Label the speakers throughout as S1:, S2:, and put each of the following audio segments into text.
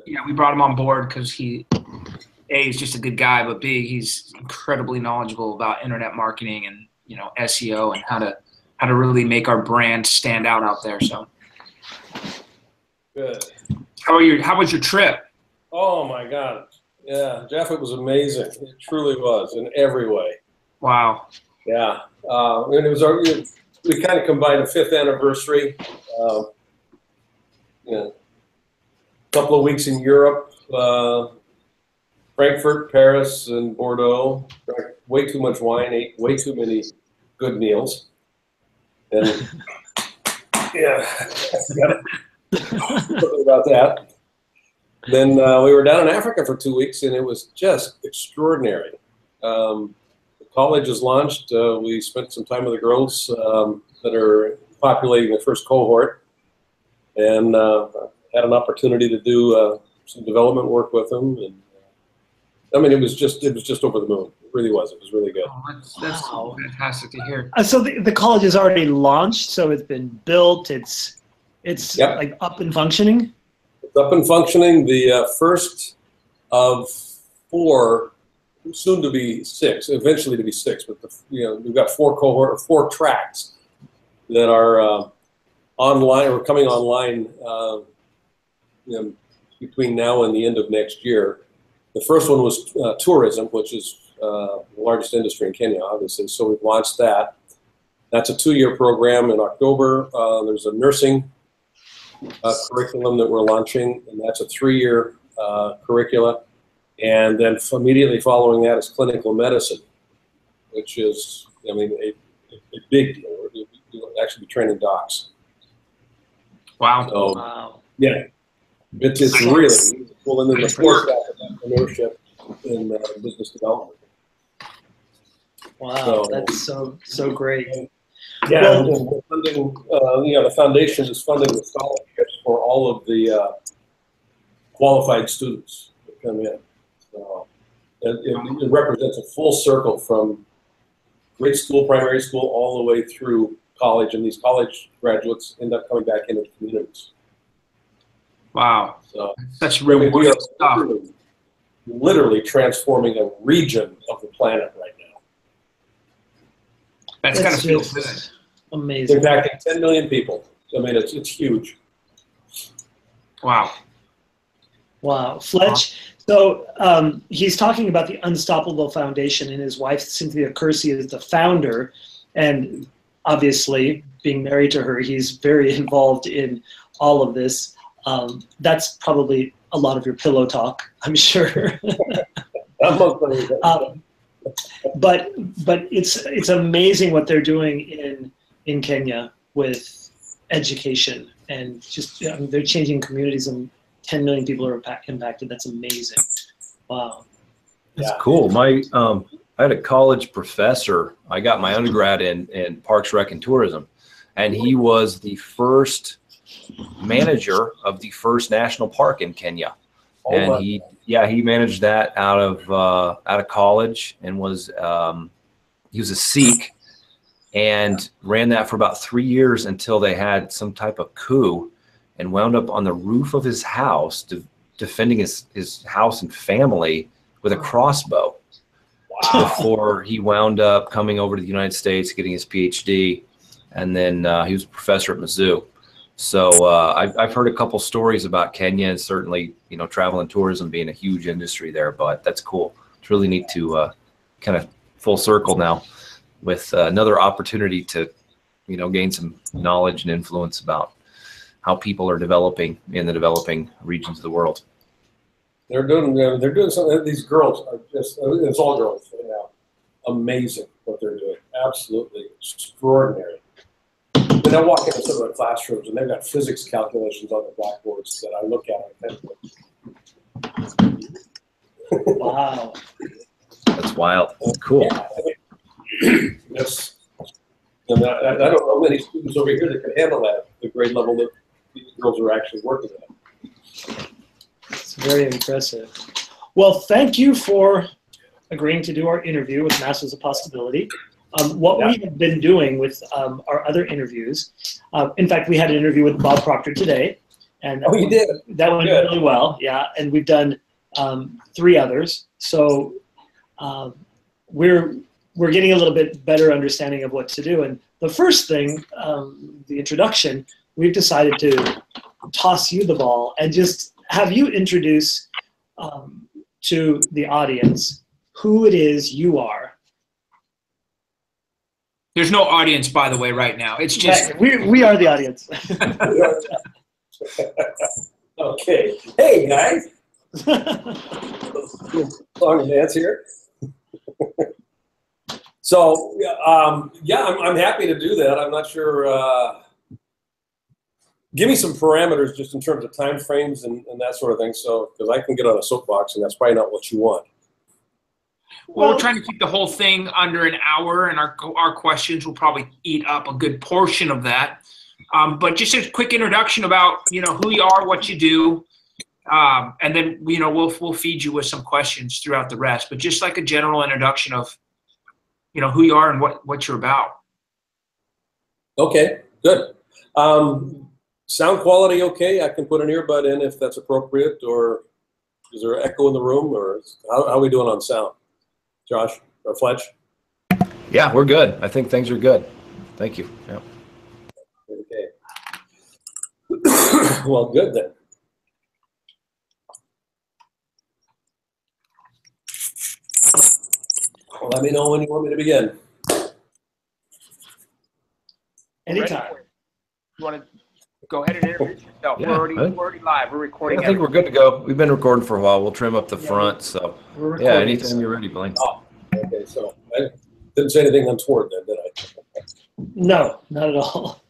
S1: Yeah, we brought him on board because he's just a good guy, but B, he's incredibly knowledgeable about internet marketing and SEO and how to really make our brand stand out there. So,
S2: good.
S1: How was your trip?
S2: Oh my God, yeah, Jeff, it was amazing. It truly was in every way.
S1: Wow.
S2: Yeah, and it was we kind of combined a 5th anniversary. A couple of weeks in Europe, Frankfurt, Paris, and Bordeaux. Drank way too much wine, ate way too many good meals, and yeah, about that. Then we were down in Africa for 2 weeks, and it was just extraordinary. The college is launched. We spent some time with the girls that are populating the first cohort, and had an opportunity to do some development work with them. And I mean, it was just over the moon. It really was. It was really good.
S1: Oh, that's wow. Fantastic to hear.
S3: So the college is already launched. So it's been built. It's yep. Like up and functioning.
S2: It's up and functioning. The first of 4, soon to be 6, eventually to be 6. But we've got 4 tracks that are online or coming online. Between now and the end of next year. The first one was tourism, which is the largest industry in Kenya, obviously. So we've launched that. That's a 2-year program. In October, there's a nursing curriculum that we're launching, and that's a 3-year curricula. And then immediately following that is clinical medicine, which is, I mean, a big deal. We'll actually be training docs.
S1: Wow.
S2: So,
S3: wow.
S2: Yeah. It's really cool. And then the fourth entrepreneurship in business development.
S3: Wow, that's so great.
S2: Yeah, well, we're funding, the foundation is funding the scholarships for all of the qualified students that come in. So it represents a full circle from grade school, primary school, all the way through college, and these college graduates end up coming back into the communities.
S1: Wow,
S2: so
S1: such rewarding stuff.
S2: Literally transforming a region of the planet right now.
S1: That's gotta feel good.
S3: Amazing.
S2: Impacting 10 million people. I mean, it's huge.
S1: Wow.
S3: Wow, Fletch. So he's talking about the Unstoppable Foundation, and his wife Cynthia Kersey is the founder, and obviously being married to her, he's very involved in all of this. That's probably a lot of your pillow talk, I'm sure. But it's amazing what they're doing in Kenya with education, and just they're changing communities, and 10 million people are impacted. That's amazing. Wow.
S4: That's cool. I had a college professor. I got my undergrad in Parks, Rec, and Tourism, and he was the first manager of the first national park in Kenya. Oh, and he managed that out of college, and he was a Sikh, and ran that for about 3 years until they had some type of coup, and wound up on the roof of his house defending his house and family with a crossbow. Wow. Before he wound up coming over to the United States, getting his PhD, and then he was a professor at Mizzou. So I've heard a couple stories about Kenya, and certainly, travel and tourism being a huge industry there, but that's cool. It's really neat to kind of full circle now with another opportunity to, gain some knowledge and influence about how people are developing in the developing regions of the world.
S2: They're doing something. These girls are just, it's all girls, amazing what they're doing. Absolutely extraordinary. And they'll walk into some of the classrooms, and they've got physics calculations on the blackboards that I look at.
S3: Wow.
S4: That's wild. Cool.
S2: Yeah, I don't know many students over here that can handle that at the grade level that these girls are actually working at.
S3: It's very impressive. Well, thank you for agreeing to do our interview with Masters of Possibility. What we have been doing with our other interviews, in fact, we had an interview with Bob Proctor today, And
S2: Oh, you did?
S3: That went
S2: Good.
S3: really well, yeah. And we've done 3 others. So we're getting a little bit better understanding of what to do. And the first thing, the introduction, we've decided to toss you the ball and just have you introduce to the audience who it is you are.
S1: There's no audience, by the way, right now. It's just
S3: we are the audience.
S2: Okay. Hey, guys. Song and dance here. So, yeah, I'm happy to do that. I'm not sure. Give me some parameters just in terms of time frames and that sort of thing. So, because I can get on a soapbox, and that's probably not what you want.
S1: Well, we're trying to keep the whole thing under an hour, and our questions will probably eat up a good portion of that. But just a quick introduction about who you are, what you do, and then we'll feed you with some questions throughout the rest. But just like a general introduction of who you are and what you're about.
S2: Okay, good. Sound quality okay? I can put an earbud in if that's appropriate, or is there echo in the room, or how are we doing on sound? Josh or Fletch?
S4: Yeah, we're good. I think things are good. Thank you. Yeah.
S2: Okay. Well, good then. Well, let me know when you want me to begin.
S3: Anytime.
S1: You want to go ahead and introduce yourself?
S4: Yeah,
S1: We're already live. We're recording.
S4: I think we're good to go. We've been recording for a while. We'll trim up the front. So, yeah, anytime you're ready, Blain.
S2: Oh, okay. So I didn't say anything untoward then, did I?
S3: No, not at all.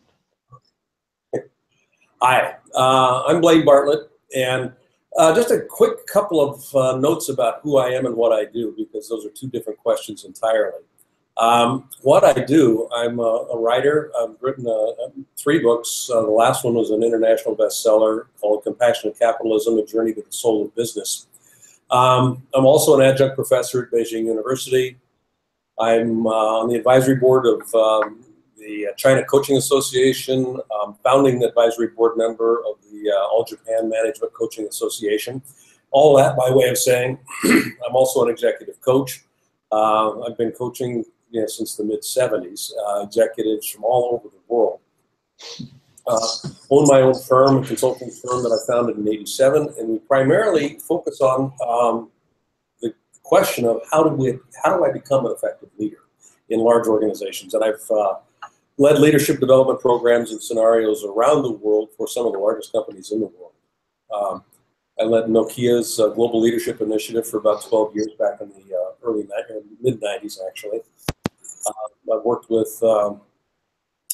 S2: Hi, I'm Blain Barlett, and just a quick couple of notes about who I am and what I do, because those are 2 different questions entirely. What I do, I'm a writer. I've written 3 books. The last one was an international bestseller called Compassionate Capitalism, A Journey to the Soul of Business. I'm also an adjunct professor at Beijing University. I'm on the advisory board of the China Coaching Association, founding advisory board member of the All Japan Management Coaching Association. All that by way of saying I'm also an executive coach. I've been coaching since the mid-'70s, executives from all over the world. Own my own firm, a consulting firm that I founded in '87, and we primarily focus on the question of how do I become an effective leader in large organizations. And I've led leadership development programs and scenarios around the world for some of the largest companies in the world. I led Nokia's Global Leadership Initiative for about 12 years back in the mid-'90s, actually. I've worked with the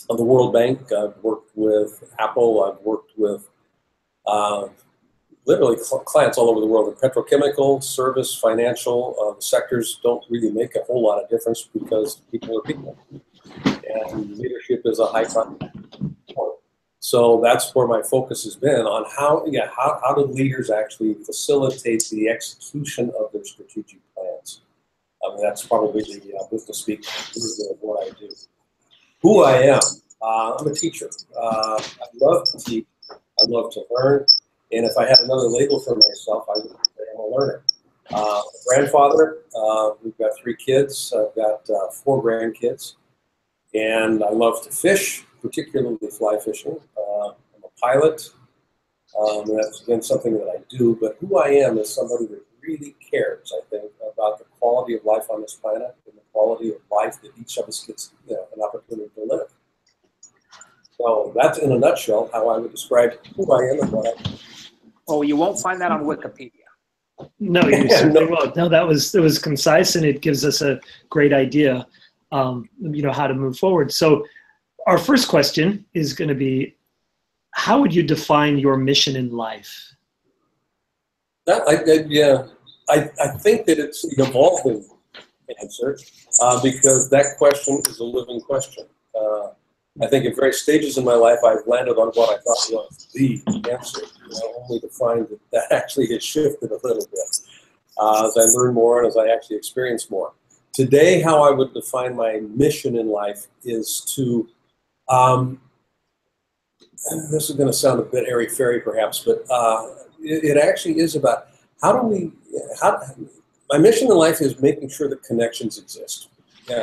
S2: World Bank. I've worked with Apple. I've worked with literally clients all over the world. In petrochemical, service, financial sectors don't really make a whole lot of difference because people are people. And leadership is a high contact point. So that's where my focus has been on how do leaders actually facilitate the execution of their strategic plans. That's probably the business speak of what I do. Who I am, I'm a teacher. I love to teach. I love to learn. And if I had another label for myself, I would say I'm a learner. Grandfather, we've got 3 kids. I've got 4 grandkids. And I love to fish, particularly fly fishing. I'm a pilot. That's been something that I do. But who I am is somebody that really cares, I think, about the quality of life on this planet and the quality of life that each of us gets an opportunity to live. So that's, in a nutshell, how I would describe who I am and what I do.
S1: Oh, you won't find that on Wikipedia.
S3: No, you certainly won't. No, it was concise, and it gives us a great idea, how to move forward. So our first question is going to be, how would you define your mission in life?
S2: I think that it's an evolving answer because that question is a living question. I think at various stages in my life, I've landed on what I thought was the answer, only to find that actually has shifted a little bit as I learn more and as I actually experience more. Today, how I would define my mission in life is to this is going to sound a bit airy-fairy perhaps, but it actually is about my mission in life is making sure that connections exist.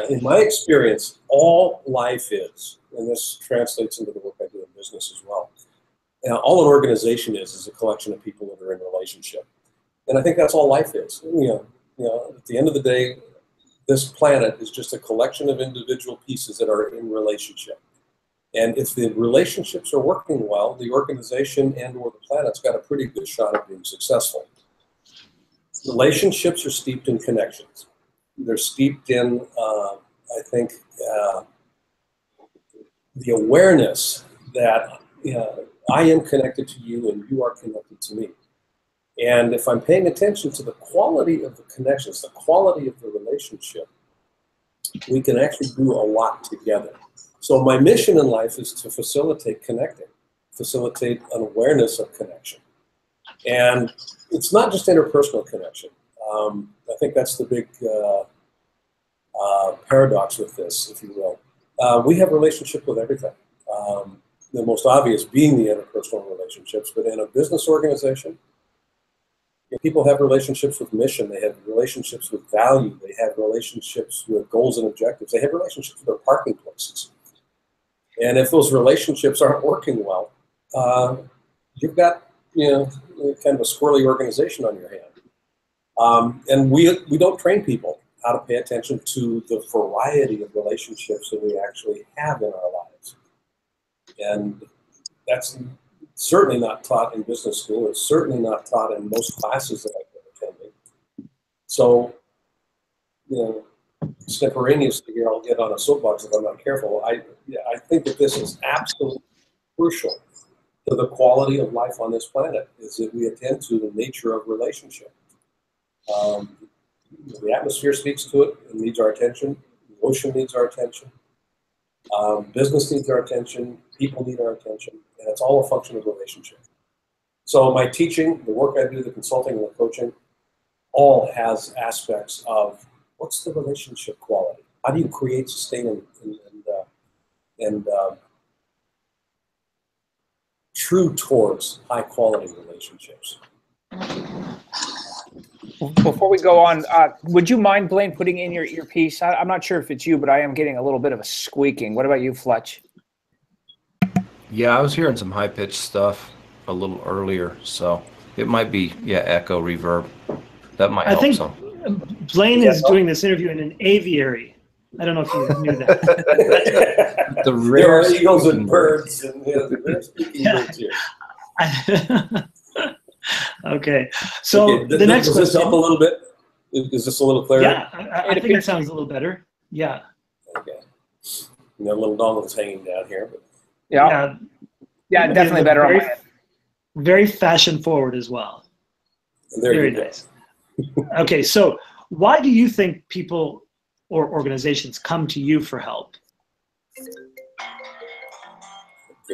S2: In my experience, all life is, and this translates into the work I do in business as well, all an organization is a collection of people that are in relationship. And I think that's all life is. At the end of the day, this planet is just a collection of individual pieces that are in relationship. And if the relationships are working well, the organization and or the planet's got a pretty good shot at being successful. Relationships are steeped in connections. They're steeped in, I think, the awareness that I am connected to you and you are connected to me. And if I'm paying attention to the quality of the connections, the quality of the relationship, we can actually do a lot together. So my mission in life is to facilitate connecting, facilitate an awareness of connection. And it's not just interpersonal connection. I think that's the big paradox with this, if you will. We have relationship with everything. The most obvious being the interpersonal relationships, but in a business organization, people have relationships with mission, they have relationships with value, they have relationships with goals and objectives, they have relationships with their parking places. And if those relationships aren't working well, you've got kind of a squirrely organization on your hand. And we don't train people how to pay attention to the variety of relationships that we actually have in our lives. And that's certainly not taught in business school. It's certainly not taught in most classes that I've been attending. So, extemporaneously here, I'll get on a soapbox if I'm not careful. I think that this is absolutely crucial to the quality of life on this planet, is that we attend to the nature of relationship. The atmosphere speaks to it and needs our attention. The ocean needs our attention. Business needs our attention. People need our attention. And it's all a function of relationship. So my teaching, the work I do, the consulting and the coaching, all has aspects of what's the relationship quality? How do you create, sustain, and true towards high quality relationships?
S5: Before we go on, would you mind, Blain, putting in your earpiece? I'm not sure if it's you, but I am getting a little bit of a squeaking. What about you, Fletch?
S4: Yeah, I was hearing some high-pitched stuff a little earlier, so it might be, echo reverb. That might help some.
S3: Blain is doing this interview in an aviary. I don't know if you knew that.
S2: There are eagles and birds, and they're speaking birds here.
S3: Okay, so the next question.
S2: Does this help a little bit? Is this a little clearer?
S3: Yeah, I think it sounds a little better. Yeah.
S2: Okay. Little dongle's hanging down here. But.
S5: Yeah, definitely better on my end.
S3: Very fashion forward as well. Very nice. Okay, so why do you think people or organizations come to you for help?
S2: Okay,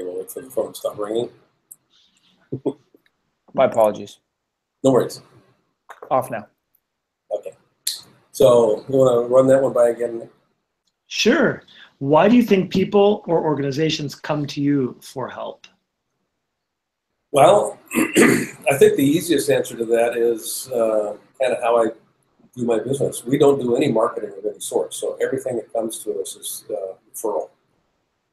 S2: we'll wait for the phone to stop ringing.
S5: My apologies.
S2: No worries.
S5: Off now.
S2: Okay. So you want to run that one by again?
S3: Sure. Why do you think people or organizations come to you for help?
S2: Well, I think the easiest answer to that is kind of how I do my business. We don't do any marketing of any sort, so everything that comes to us is referral.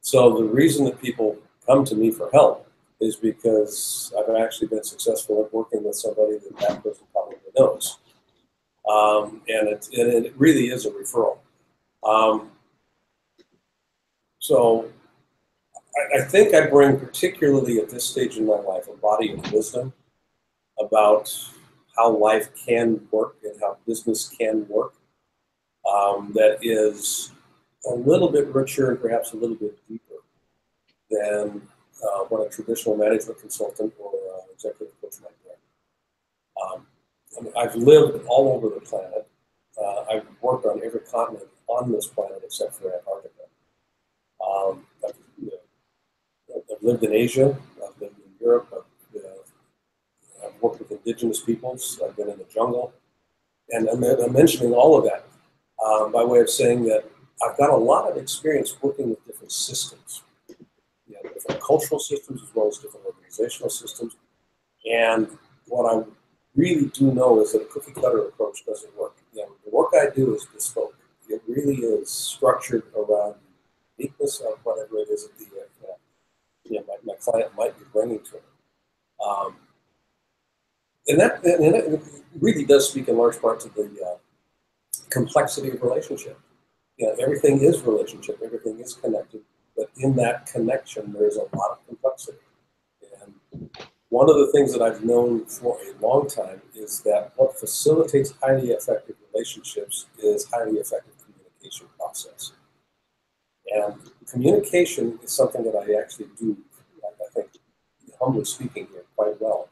S2: So the reason that people come to me for help is because I've actually been successful at working with somebody that person probably knows. And it really is a referral. So I think I bring, particularly at this stage in my life, a body of wisdom about how life can work and how business can work that is a little bit richer and perhaps a little bit deeper than what a traditional management consultant or executive coach might bring. I've lived all over the planet. I've worked on every continent on this planet except for Antarctica. I've lived in Asia, I've lived in Europe, I've worked with indigenous peoples, I've been in the jungle. And I'm mentioning all of that by way of saying that I've got a lot of experience working with different systems. different cultural systems as well as different organizational systems. And what I really do know is that a cookie cutter approach doesn't work. You know, the work I do is bespoke. It really is structured around the uniqueness of whatever it is that my client might be bringing to it. And that really does speak in large part to the complexity of relationship. You know, everything is relationship, everything is connected, but in that connection, there's a lot of complexity. And one of the things that I've known for a long time is that what facilitates highly effective relationships is highly effective communication process. And communication is something that I actually do, I think, humbly speaking here, quite well.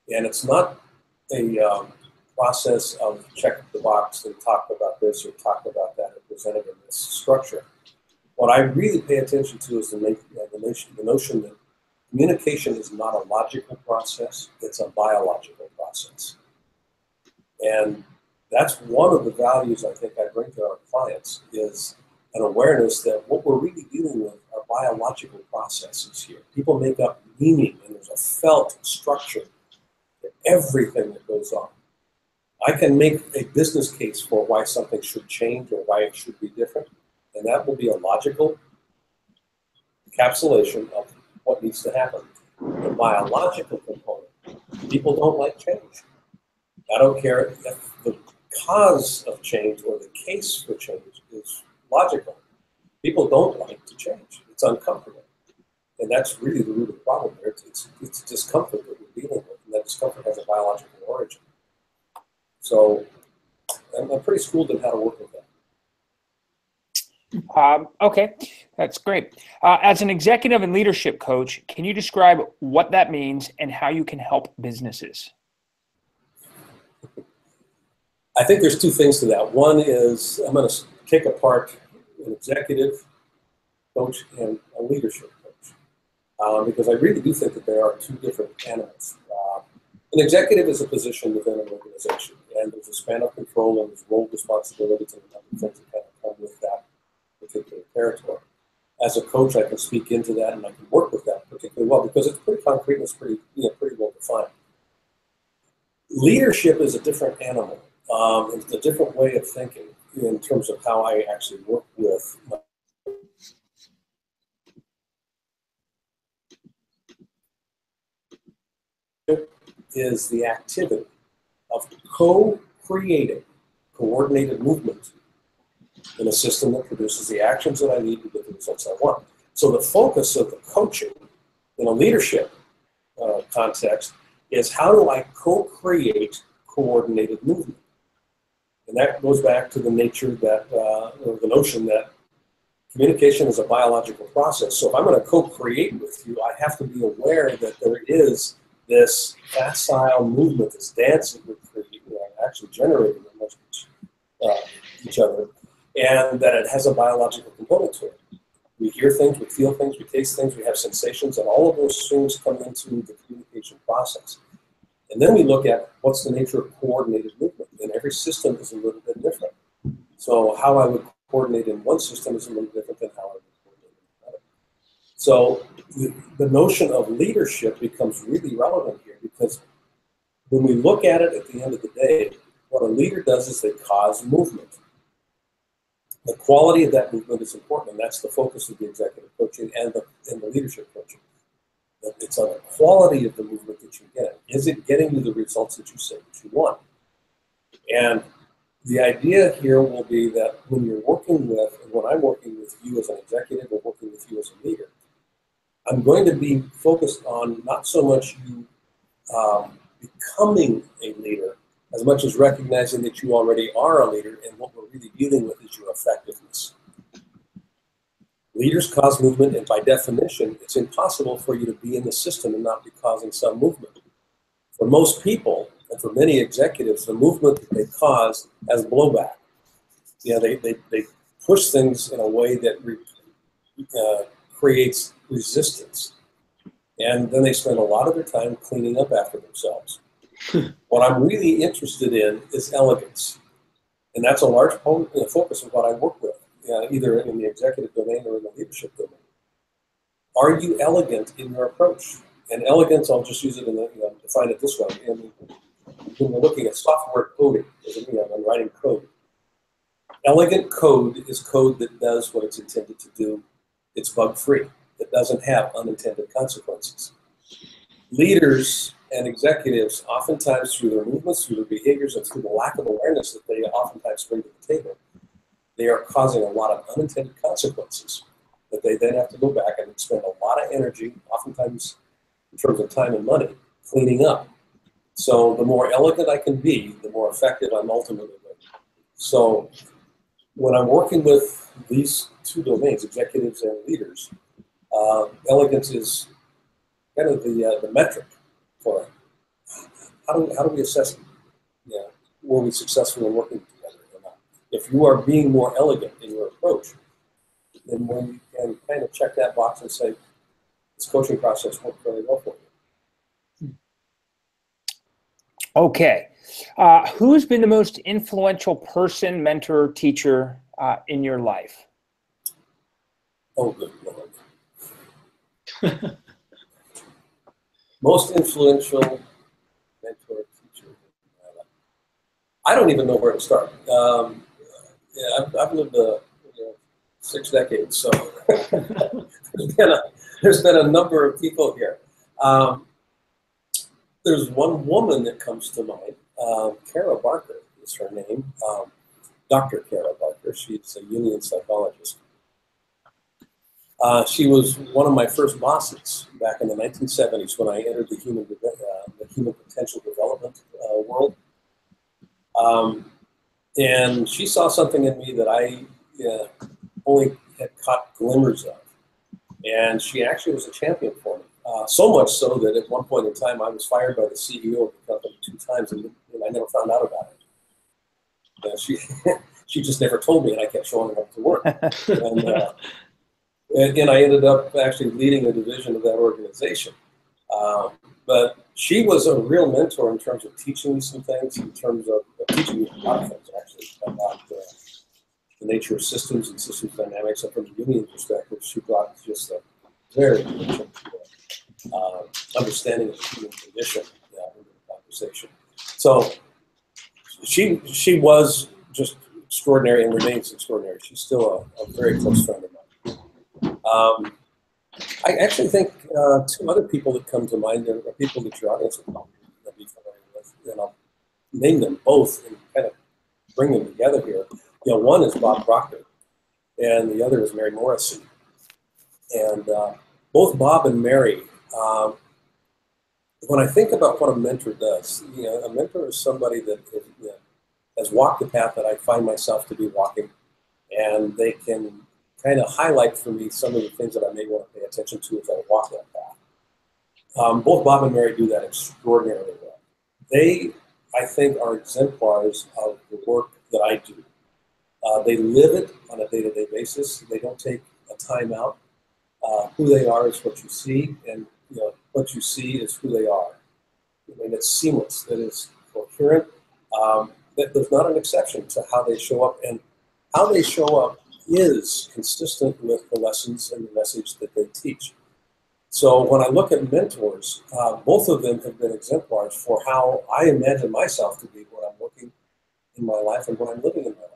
S2: And it's not a process of check the box and talk about this or talk about that and present it in this structure. What I really pay attention to is the notion that communication is not a logical process, it's a biological process. And that's one of the values I think I bring to our clients is an awareness that what we're really dealing with are biological processes here. People make up meaning and there's a felt structure to everything that goes on. I can make a business case for why something should change or why it should be different, and that will be a logical encapsulation of what needs to happen. The biological component, people don't like change. I don't care if the cause of change or the case for change is logical. People don't like to change. It's uncomfortable. And that's really the root of the problem there. It's discomfort that we're dealing with, and that discomfort has a biological origin. So I'm pretty schooled in how to work with that.
S5: Okay, that's great. As an executive and leadership coach, can you describe what that means and how you can help businesses?
S2: I think there's two things to that. One is I'm going to take apart an executive coach and a leadership coach because I really do think that there are two different animals. An executive is a position within an organization, and there's a span of control and there's role responsibilities and a number of things that kind of come with that particular territory. As a coach, I can speak into that and I can work with that particularly well because it's pretty concrete and it's pretty well defined. Leadership is a different animal. It's a different way of thinking in terms of how I actually work with my is the activity of co-creating coordinated movement in a system that produces the actions that I need to get the results I want. So the focus of the coaching in a leadership context is how do I co-create coordinated movement? And that goes back to the nature that, or the notion that communication is a biological process. So if I'm going to co-create with you, I have to be aware that there is this facile movement, this dance that we're actually generating amongst each other, and that it has a biological component to it. We hear things, we feel things, we taste things, we have sensations, and all of those things come into the communication process. And then we look at what's the nature of coordinated movement, and every system is a little bit different. So how I would coordinate in one system is a little different than how I would coordinate in another. So the notion of leadership becomes really relevant here because when we look at it at the end of the day, what a leader does is they cause movement. The quality of that movement is important, and that's the focus of the executive coaching and the leadership coaching. It's on the quality of the movement that you get. Is it getting you the results that you say that you want? And the idea here will be that when you're working with, and when I'm working with you as an executive or working with you as a leader, I'm going to be focused on not so much you becoming a leader as much as recognizing that you already are a leader, and what we're really dealing with is your effectiveness. Leaders cause movement, and by definition, it's impossible for you to be in the system and not be causing some movement. For most people, and for many executives, the movement that they cause has blowback. You know, they push things in a way that creates resistance. And then they spend a lot of their time cleaning up after themselves. What I'm really interested in is elegance. And that's a large focus of what I work with, either in the executive domain or in the leadership domain. are you elegant in your approach? And elegance, I'll just use it in the, define it this way. And when we're looking at software coding, I'm writing code. Elegant code is code that does what it's intended to do. It's bug-free. It doesn't have unintended consequences. Leaders and executives, oftentimes through their movements, through their behaviors, and through the lack of awareness that they oftentimes bring to the table, they are causing a lot of unintended consequences that they then have to go back and spend a lot of energy, oftentimes in terms of time and money, cleaning up. So the more elegant I can be, the more effective I'm ultimately going to be. So when I'm working with these two domains, executives and leaders, elegance is kind of the metric for how do we assess, were we successful in working together or not? If you are being more elegant in your approach, then we can kind of check that box and say, this coaching process worked really well for you.
S5: Okay. Who's been the most influential person, mentor, teacher in your life?
S2: Oh, good Lord. Most influential mentor, teacher in my life. I don't even know where to start. I've lived 6 decades, so there's been a number of people here. There's one woman that comes to mind. Kara Barker is her name. Dr. Kara Barker. She's a Jungian psychologist. She was one of my first bosses back in the 1970s when I entered the human potential development world. And she saw something in me that I only had caught glimmers of. And she actually was a champion for me. So much so that at one point in time, I was fired by the CEO of the company 2 times, and I never found out about it. She just never told me, and I kept showing up to work. And I ended up actually leading a division of that organization. But she was a real mentor in terms of teaching me some things, in terms of teaching me a lot of things, actually, about the nature of systems and systems dynamics. And from a Jungian perspective, she brought just a very rich understanding of the human condition into the conversation. So she was just extraordinary and remains extraordinary. She's still a very close friend of mine. I actually think 2 other people that come to mind are people that your audience will probably be familiar with, and I'll name them both and kind of bring them together here. One is Bob Proctor, and the other is Mary Morrissey. And both Bob and Mary, when I think about what a mentor does, a mentor is somebody that has walked the path that I find myself to be walking, and they can kind of highlight for me some of the things that I may want to pay attention to as I walk that path. Both Bob and Mary do that extraordinarily well. They, I think, are exemplars of the work that I do. They live it on a day-to-day basis. They don't take a time out. Who they are is what you see, and what you see is who they are. And it's seamless. It is coherent. There's not an exception to how they show up, and how they show up is consistent with the lessons and the message that they teach. So when I look at mentors, both of them have been exemplars for how I imagine myself to be when I'm working in my life and when I'm living in my life.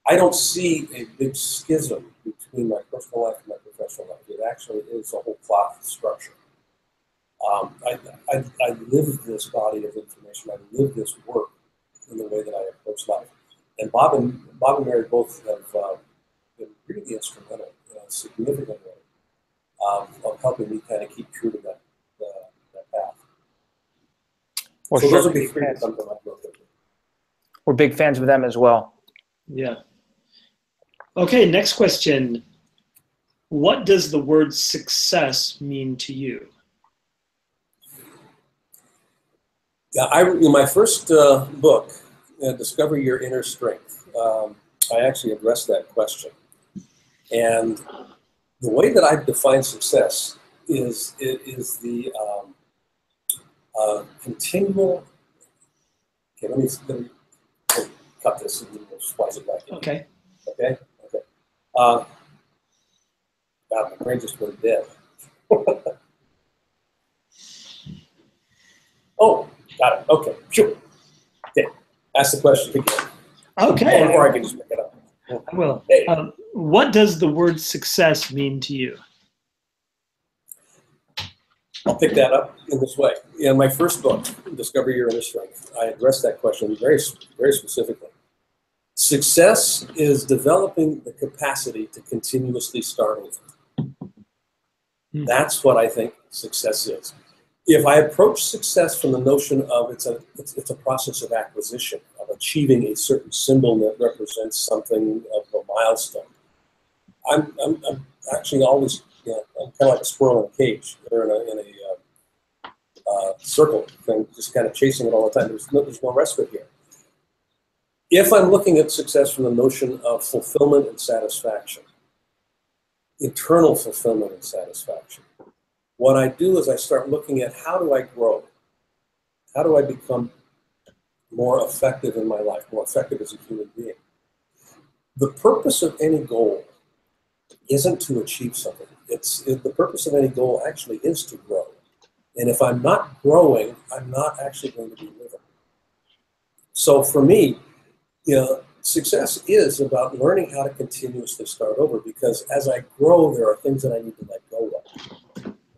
S2: I don't see a big schism between my personal life and my professional life. It actually is a whole cloth structure. I live this body of information. I live this work in the way that I approach life. And Bob and Mary both have been really instrumental in a significant way of helping me kind of keep true to that path.
S5: Well,
S2: so those would be 3 that come to mind.
S5: We're big fans of them as well.
S3: Yeah. Okay, next question. What does the word success mean to you?
S2: Yeah, in my first book, Discover Your Inner Strength, I actually addressed that question. And the way that I've defined success is the continual. Okay, let me cut this and we'll splice it back in.
S3: Okay.
S2: God, my brain just went dead. Oh, got it. Okay, sure. Okay, ask the question again.
S3: Okay.
S2: Or I can just pick it up.
S3: I will.
S2: Hey.
S3: What does the word success mean to you?
S2: I'll pick that up in this way. In my first book, Discover Your Inner Strength, I addressed that question very, very specifically. Success is developing the capacity to continuously start over. That's what I think success is. If I approach success from the notion of it's a process of acquisition, of achieving a certain symbol that represents something of a milestone, I'm actually always, I'm kind of like a squirrel in a cage. They're in a circle thing, just kind of chasing it all the time. There's no respite here. If I'm looking at success from the notion of fulfillment and satisfaction, internal fulfillment and satisfaction, what I do is I start looking at how do I grow? How do I become more effective in my life, more effective as a human being? The purpose of any goal isn't to achieve something. The purpose of any goal actually is to grow. And if I'm not growing, I'm not actually going to be living. So for me, success is about learning how to continuously start over, because as I grow, there are things that I need to let go of.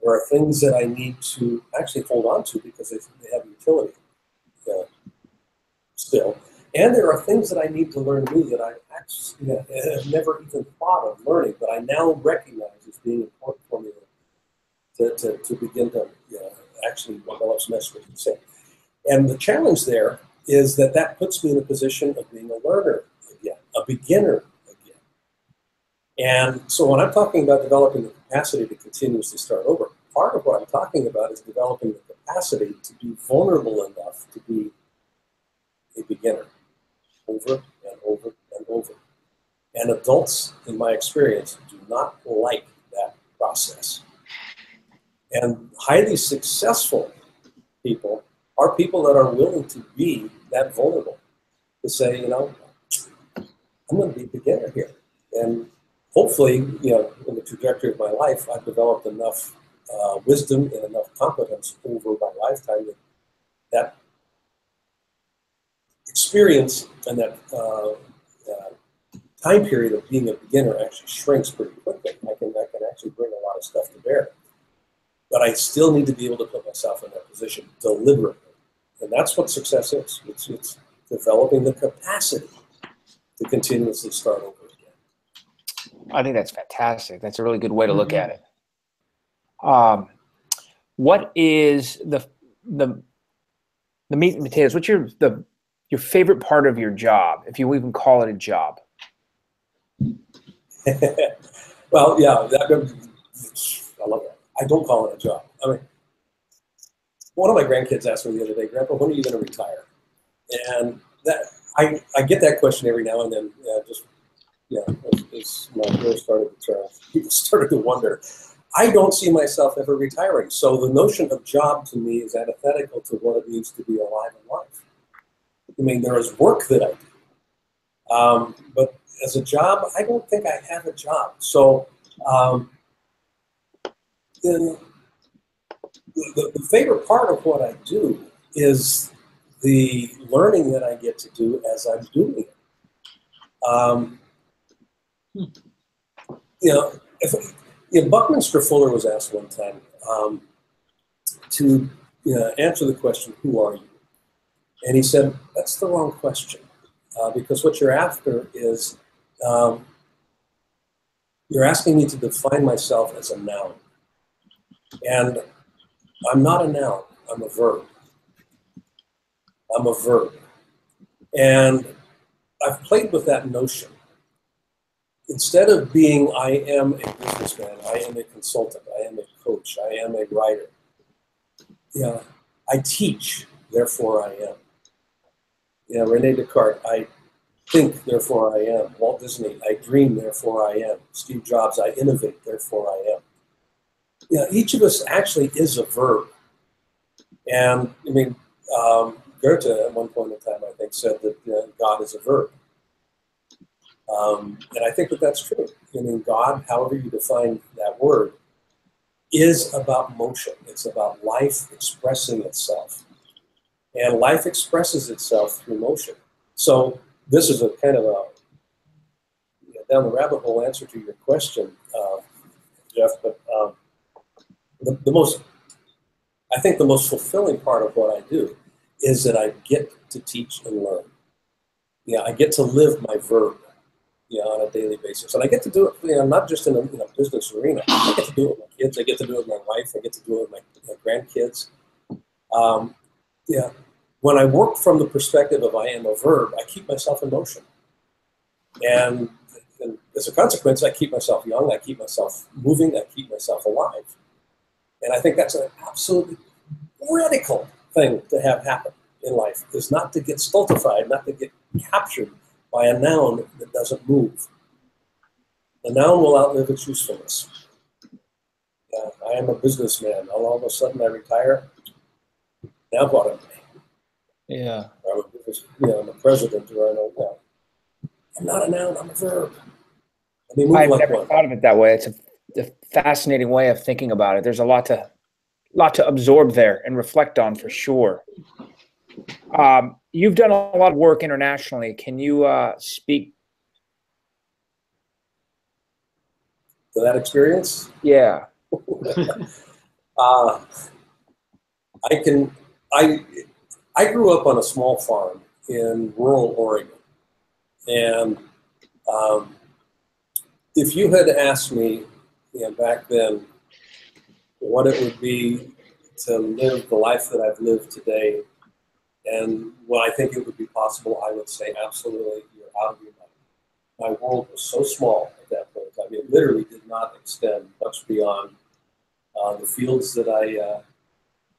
S2: There are things that I need to actually hold on to because they have utility still. And there are things that I need to learn new that I actually have never even thought of learning, but I now recognize as being important for me to begin to actually develop some expertise in. And the challenge there is that puts me in a position of being a learner again, a beginner again. And so when I'm talking about developing the capacity to continuously start over, part of what I'm talking about is developing the capacity to be vulnerable enough to be a beginner over and over and over. And adults, in my experience, do not like that process. And highly successful people are people that are willing to be that vulnerable, to say, I'm going to be a beginner here. And hopefully, in the trajectory of my life, I've developed enough wisdom and enough competence over my lifetime that experience and that time period of being a beginner actually shrinks pretty quickly. I can actually bring a lot of stuff to bear. But I still need to be able to put myself in that position deliberately. And that's what success is. It's developing the capacity to continuously start over again.
S5: I think that's fantastic. That's a really good way to look at it. What is the meat and potatoes? What's your favorite part of your job, if you even call it a job?
S2: Well, yeah, I love that. I don't call it a job. I mean, one of my grandkids asked me the other day, Grandpa, when are you going to retire? And I get that question every now and then. As my career started to turn, people started to wonder. I don't see myself ever retiring. So the notion of job to me is antithetical to what it means to be alive in life. I mean, there is work that I do. But as a job, I don't think I have a job. So the favorite part of what I do is the learning that I get to do as I'm doing it. Buckminster Fuller was asked one time to answer the question, who are you? And he said, that's the wrong question, because what you're after is you're asking me to define myself as a noun. And I'm not a noun, I'm a verb. I'm a verb. And I've played with that notion. Instead of being, I am a businessman, I am a consultant, I am a coach, I am a writer. I teach, therefore I am. Rene Descartes, I think, therefore I am. Walt Disney, I dream, therefore I am. Steve Jobs, I innovate, therefore I am. Each of us actually is a verb. And I mean, Goethe at one point in time, I think, said that God is a verb. And I think that that's true. I mean, God, however you define that word, is about motion. It's about life expressing itself. And life expresses itself through motion. So this is a kind of a down the rabbit hole answer to your question, Jeff, but I think the most fulfilling part of what I do is that I get to teach and learn. Yeah, I get to live my verb, on a daily basis. And I get to do it, not just in a business arena. I get to do it with my kids. I get to do it with my wife. I get to do it with my grandkids. When I work from the perspective of I am a verb, I keep myself in motion. And as a consequence, I keep myself young. I keep myself moving. I keep myself alive. And I think that's an absolutely radical thing to have happen in life, is not to get stultified, not to get captured by a noun that doesn't move. The noun will outlive its usefulness. I am a businessman. All of a sudden I retire. Now what am I?
S5: Yeah.
S2: I'm a president, or I'm not a noun, I'm a verb.
S5: I've never thought of it that way. It's a fascinating way of thinking about it. There's a lot to absorb there and reflect on, for sure. You've done a lot of work internationally. Can you speak
S2: to that experience?
S5: Yeah.
S2: I grew up on a small farm in rural Oregon, and if you had asked me back then what it would be to live the life that I've lived today, and what I think it would be possible, I would say absolutely, you're out of your mind. My world was so small at that point in time. It literally did not extend much beyond the fields that I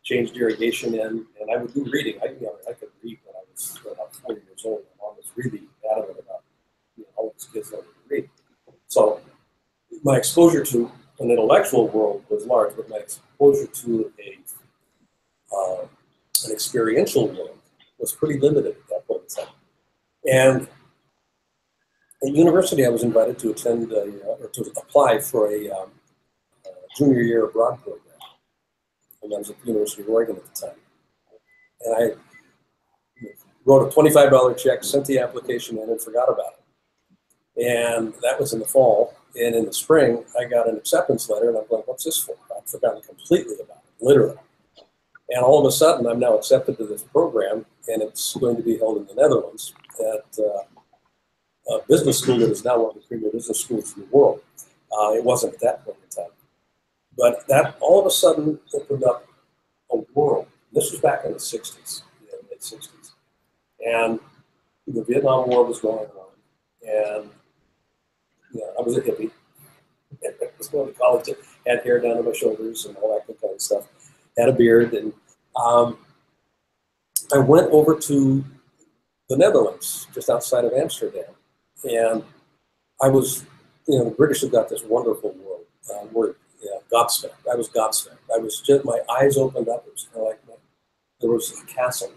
S2: changed irrigation in, and I would do reading. I could read when I was about 40 years old. My mom was really adamant about all these kids learning to read. So my exposure to an intellectual world was large, but my exposure to an experiential world was pretty limited at that point in time. And at university, I was invited to attend or to apply for a junior year abroad program. And I was at the University of Oregon at the time. And I wrote a $25 check, sent the application in, and forgot about it. And that was in the fall. And in the spring, I got an acceptance letter, and I'm going, what's this for? I'd forgotten completely about it, literally. And all of a sudden, I'm now accepted to this program, and it's going to be held in the Netherlands at a business school that is now one of the premier business schools in the world. It wasn't at that point in time. But that all of a sudden opened up a world. This was back in the 60s, mid-60s. And the Vietnam War was going on. And I was a hippie. I was going to college, had hair down to my shoulders and all that kind of stuff. Had a beard. And I went over to the Netherlands, just outside of Amsterdam. And I was, the British have got this wonderful word, gobsmacked. I was gobsmacked. I was just, my eyes opened up. It was kind of like there was a castle.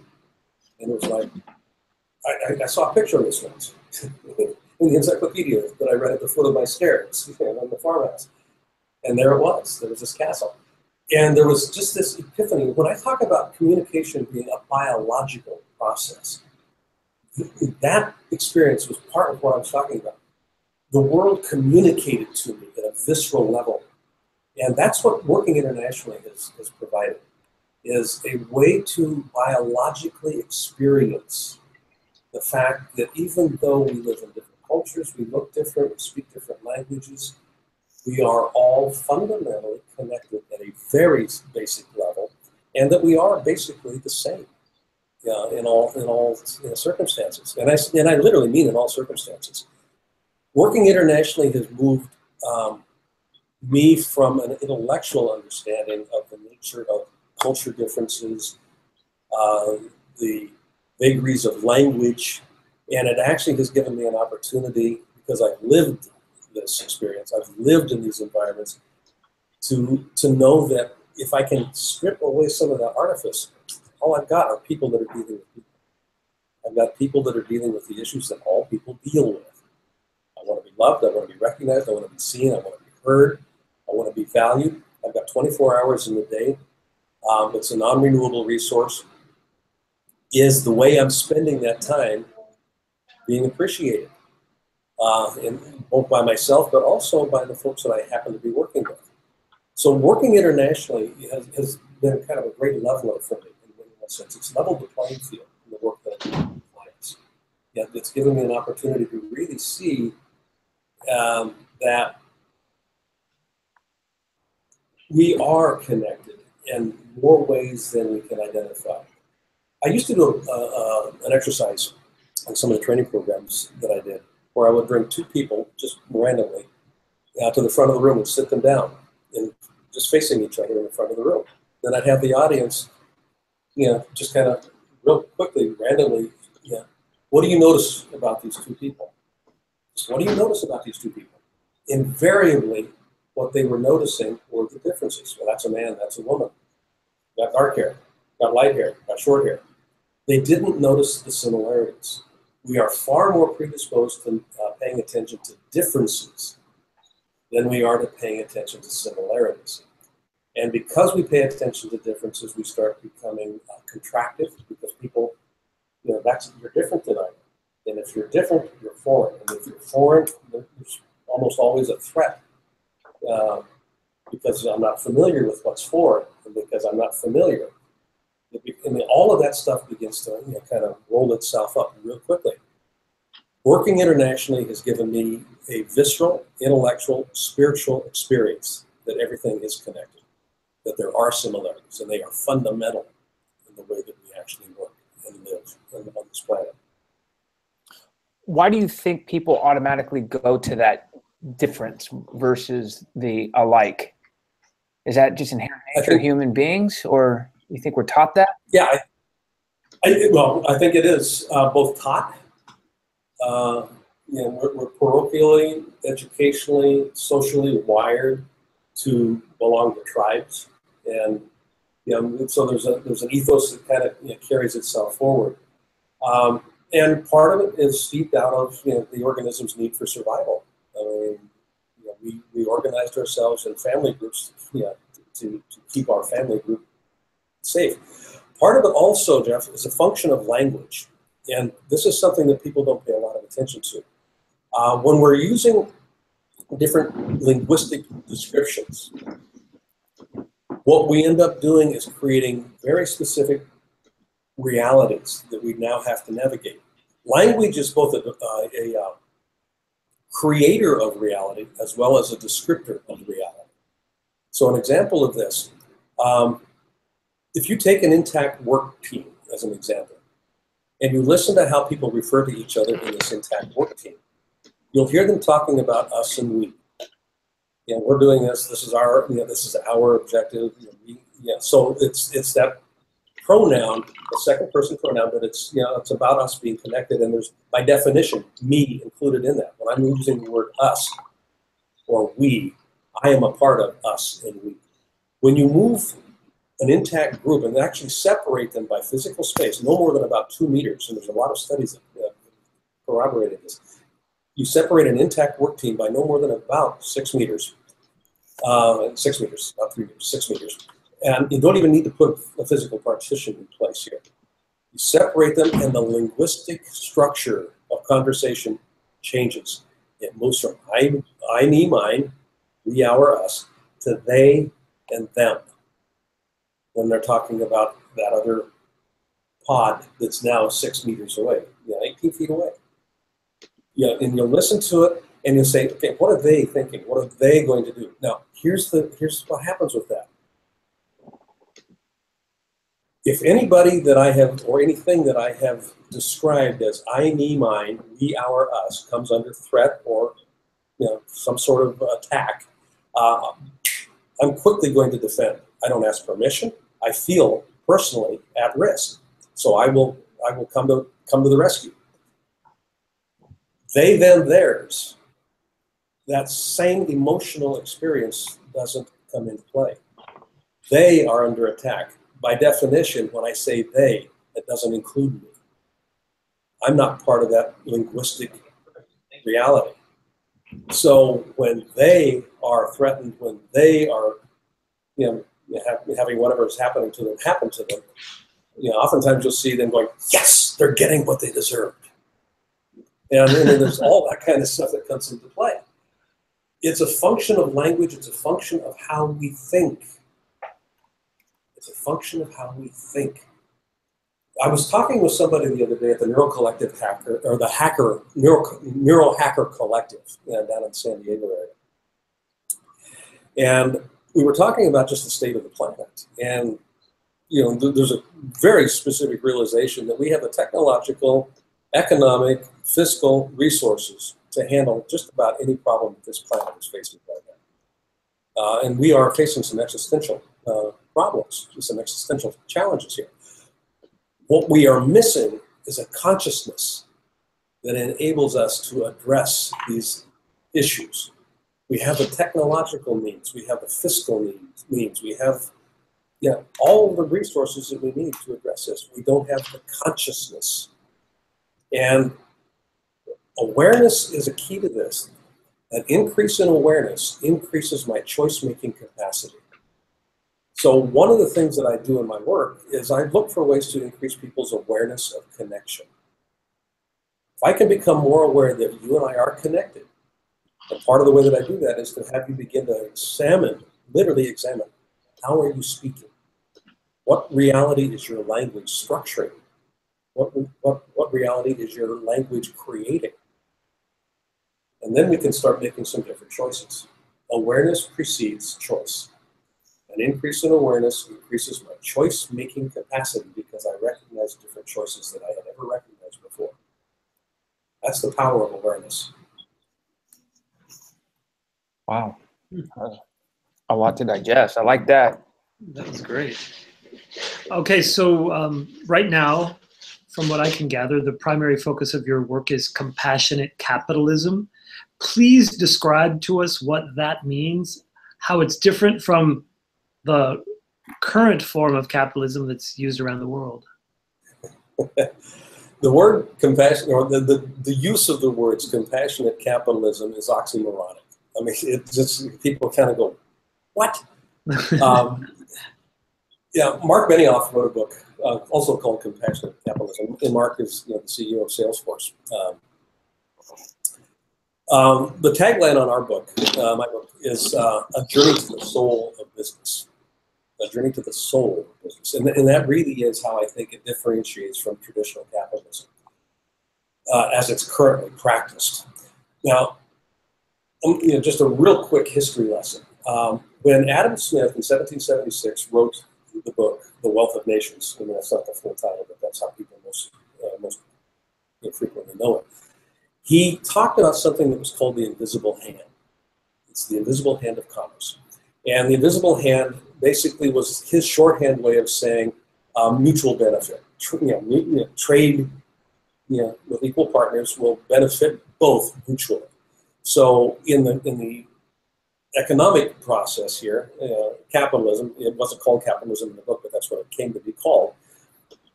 S2: And it was like, I saw a picture of this once in the encyclopedia that I read at the foot of my stairs on the farmhouse. And there it was. There was this castle. And there was just this epiphany. When I talk about communication being a biological process, that experience was part of what I was talking about. The world communicated to me at a visceral level. And that's what working internationally has provided, is a way to biologically experience the fact that even though we live in different cultures, we look different, we speak different languages, we are all fundamentally connected at a very basic level, and that we are basically the same in all circumstances. And I literally mean in all circumstances. Working internationally has moved me from an intellectual understanding of the nature of culture differences, the vagaries of language, and it actually has given me an opportunity, because I've lived this experience, I've lived in these environments, to know that if I can strip away some of that artifice, all I've got are people that are dealing with people. I've got people that are dealing with the issues that all people deal with. I want to be loved, I want to be recognized, I want to be seen, I want to be heard, I want to be valued. I've got 24 hours in the day. It's a non-renewable resource. is the way I'm spending that time being appreciated, both by myself, but also by the folks that I happen to be working with. So working internationally has been kind of a great leveler for me in one sense. It's leveled the playing field in the work that I do with clients. Yeah, it's given me an opportunity to really see that we are connected in more ways than we can identify. I used to do an exercise on some of the training programs that I did, where I would bring two people just randomly to the front of the room and sit them down and just facing each other in the front of the room. Then I'd have the audience, just kind of real quickly, randomly, what do you notice about these two people? What do you notice about these two people? Invariably, what they were noticing were the differences. Well, that's a man, that's a woman. Got dark hair, got light hair, got short hair. They didn't notice the similarities. We are far more predisposed to paying attention to differences than we are to paying attention to similarities. And because we pay attention to differences, we start becoming contractive, because people, you're different than I am. And if you're different, you're foreign. And if you're foreign, there's almost always a threat, because I'm not familiar with what's foreign, and because I'm not familiar. And all of that stuff begins to kind of roll itself up real quickly. Working internationally has given me a visceral, intellectual, spiritual experience that everything is connected, that there are similarities, and they are fundamental in the way that we actually work and live on this planet.
S5: Why do you think people automatically go to that difference versus the alike? Is that just inherent nature of human beings, or you think we're taught that?
S2: Yeah, I think it is both taught. We're parochially, educationally, socially wired to belong to tribes, and so there's an ethos that kind of carries itself forward. And part of it is steeped out of the organism's need for survival. I mean, we organized ourselves in family groups, to keep our family group safe. Part of it also, Jeff, is a function of language, and this is something that people don't pay a lot of attention to. When we're using different linguistic descriptions, what we end up doing is creating very specific realities that we now have to navigate. Language is both a creator of reality as well as a descriptor of reality. So an example of this, if you take an intact work team as an example, and you listen to how people refer to each other in this intact work team, you'll hear them talking about us and we. We're doing this. This is our. This is our objective. So it's that pronoun, the second person pronoun, but it's it's about us being connected, and there's by definition me included in that. When I'm using the word us or we, I am a part of us and we. When you move an intact group and actually separate them by physical space, no more than about 2 meters, and there's a lot of studies that corroborated this. You separate an intact work team by no more than about 6 meters. 6 meters, not 3 meters, 6 meters. And you don't even need to put a physical partition in place here. You separate them, and the linguistic structure of conversation changes. It moves from I, me, mine, we, our, us, to they and them, when they're talking about that other pod that's now 6 meters away, 18 feet away. And you'll listen to it, and you'll say, okay, what are they thinking? What are they going to do? Now, here's what happens with that. If anybody that I have, or anything that I have described as I, me, mine, we, our, us, comes under threat or some sort of attack, I'm quickly going to defend. I don't ask permission. I feel personally at risk, so I will come to the rescue. They, them, theirs. That same emotional experience doesn't come into play. They are under attack. By definition, when I say they, it doesn't include me. I'm not part of that linguistic reality. So when they are threatened, when they are, having whatever is happening to them happen to them, oftentimes you'll see them going, yes, they're getting what they deserved. And then there's all that kind of stuff that comes into play. It's a function of language. It's a function of how we think. It's a function of how we think. I was talking with somebody the other day at the Neural Collective Hacker, or the Neural Hacker Collective down in San Diego area. And we were talking about just the state of the planet. And there's a very specific realization that we have the technological, economic, fiscal resources to handle just about any problem that this planet is facing right now. And we are facing some existential problems, some existential challenges here. What we are missing is a consciousness that enables us to address these issues. We have the technological needs, we have the fiscal needs, we have all of the resources that we need to address this. We don't have the consciousness. And awareness is a key to this. An increase in awareness increases my choice-making capacity. So one of the things that I do in my work is I look for ways to increase people's awareness of connection. If I can become more aware that you and I are connected, and part of the way that I do that is to have you begin to literally examine, how are you speaking? What reality is your language structuring? What reality is your language creating? And then we can start making some different choices. Awareness precedes choice. An increase in awareness increases my choice-making capacity because I recognize different choices that I had never recognized before. That's the power of awareness.
S5: Wow. A lot to digest. I like that.
S3: That was great. Okay, so right now, from what I can gather, the primary focus of your work is compassionate capitalism. Please describe to us what that means, how it's different from the current form of capitalism that's used around the world.
S2: The word compassion, or the use of the words compassionate capitalism is oxymoronic. I mean, it just, people kind of go, what? Mark Benioff wrote a book also called Compassionate Capitalism, and Mark is the CEO of Salesforce. The tagline on our book, my book, is a journey to the soul of business. A journey to the soul of business. And that really is how I think it differentiates from traditional capitalism as it's currently practiced. Now, just a real quick history lesson. When Adam Smith in 1776 wrote the book, The Wealth of Nations, I mean, that's not the full title, but that's how people most frequently know it. He talked about something that was called the invisible hand. It's the invisible hand of commerce. And the invisible hand basically was his shorthand way of saying mutual benefit. Trade with equal partners will benefit both mutually. So in the economic process here, capitalism, it wasn't called capitalism in the book, but that's what it came to be called.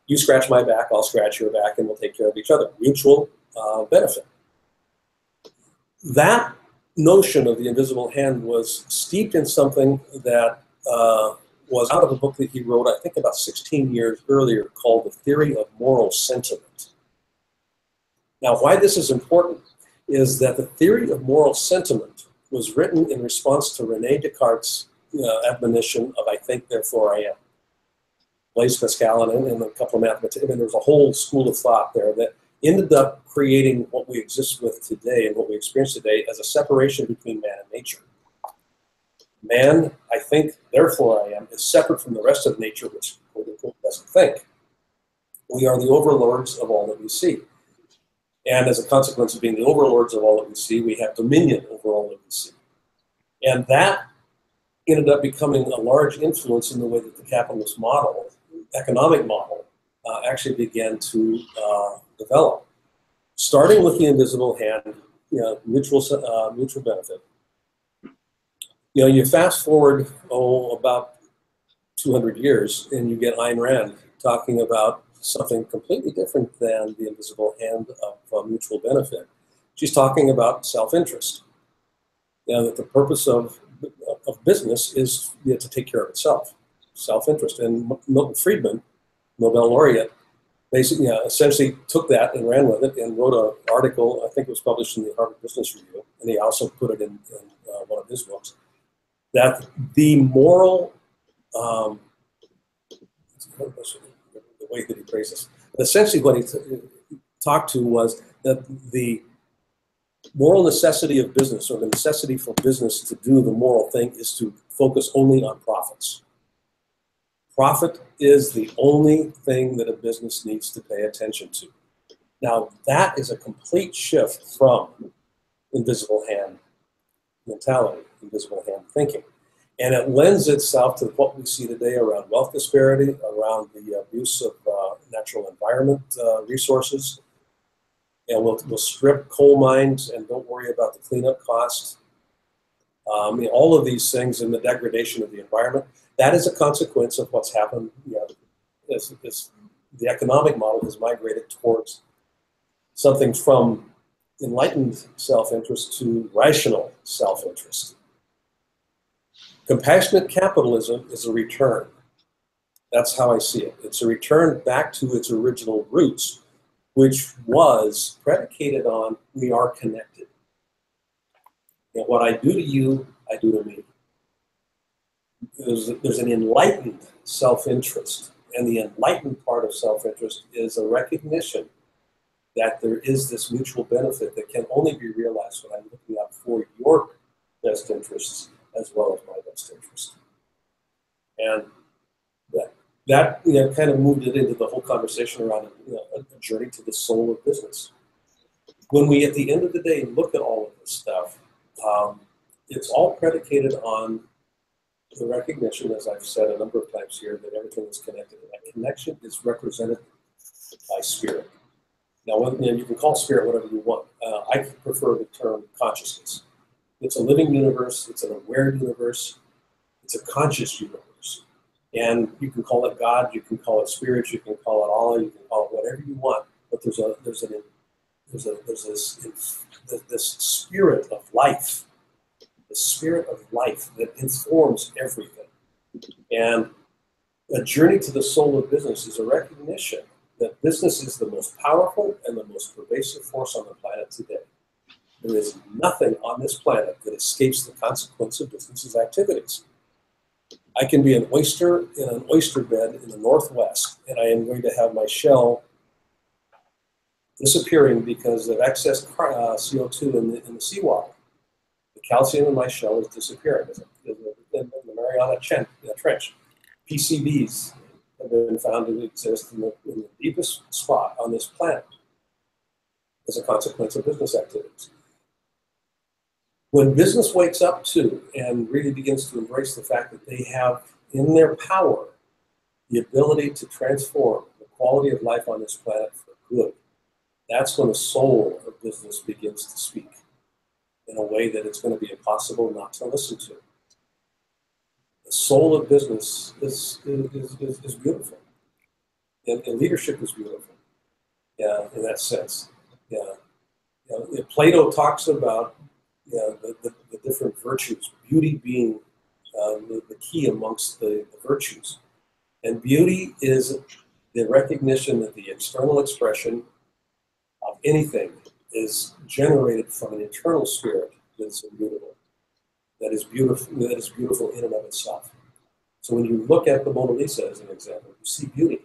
S2: You scratch my back, I'll scratch your back, and we'll take care of each other. Mutual benefit. That notion of the invisible hand was steeped in something that was out of a book that he wrote, I think about 16 years earlier, called The Theory of Moral Sentiment. Now, why this is important is that the theory of moral sentiment was written in response to Rene Descartes' admonition of "I think, therefore I am." Blaise Pascal and a couple of mathematicians, and there's a whole school of thought there that ended up creating what we exist with today and what we experience today as a separation between man and nature. Man, I think, therefore I am, is separate from the rest of nature, which quote unquote doesn't think. We are the overlords of all that we see. And as a consequence of being the overlords of all that we see, we have dominion over all that we see. And that ended up becoming a large influence in the way that the capitalist model, economic model, actually began to develop. Starting with the invisible hand, mutual benefit. You fast forward, about 200 years, and you get Ayn Rand talking about something completely different than the invisible hand of mutual benefit. She's talking about self-interest. That the purpose of business is to take care of itself, self-interest. And Milton Friedman Nobel laureate, basically, essentially took that and ran with it and wrote an article. I think it was published in the Harvard Business Review, and he also put it in one of his books, that the moral, the way that he phrased this, but essentially what he talked to was that the moral necessity of business, or the necessity for business to do the moral thing, is to focus only on profits. Profit is the only thing that a business needs to pay attention to. Now, that is a complete shift from invisible hand mentality, invisible hand thinking. And it lends itself to what we see today around wealth disparity, around the abuse of natural environment resources. And we'll strip coal mines and don't worry about the cleanup costs. All of these things, and the degradation of the environment, that is a consequence of what's happened. The economic model has migrated towards something from enlightened self-interest to rational self-interest. Compassionate capitalism is a return. That's how I see it. It's a return back to its original roots, which was predicated on we are connected. And what I do to you, I do to me. There's an enlightened self-interest, and the enlightened part of self-interest is a recognition that there is this mutual benefit that can only be realized when I'm looking out for your best interests as well as my best interest. And that kind of moved it into the whole conversation around a journey to the soul of business. When we, at the end of the day, look at all of this stuff, it's all predicated on the recognition, as I've said a number of times here, that everything is connected. And that connection is represented by spirit. Now, you can call spirit whatever you want. I prefer the term consciousness. It's a living universe. It's an aware universe. It's a conscious universe. And you can call it God. You can call it spirit. You can call it Allah. You can call it whatever you want. But there's this spirit of life. The spirit of life that informs everything. And a journey to the soul of business is a recognition that business is the most powerful and the most pervasive force on the planet today. There is nothing on this planet that escapes the consequence of business's activities. I can be an oyster in an oyster bed in the Northwest, and I am going to have my shell disappearing because of excess CO2 in the seawater. The calcium in my shell is disappearing in the Mariana Trench. PCBs have been found to exist in the deepest spot on this planet as a consequence of business activities. When business wakes up to and really begins to embrace the fact that they have in their power the ability to transform the quality of life on this planet for good, that's when the soul of business begins to speak in a way that it's going to be impossible not to listen to. The soul of business is beautiful. And leadership is beautiful. Yeah, in that sense. Yeah. Plato talks about the different virtues, beauty being the key amongst the virtues. And beauty is the recognition that the external expression of anything is generated from an internal spirit that is immutable, that is beautiful in and of itself. So when you look at the Mona Lisa as an example, you see beauty,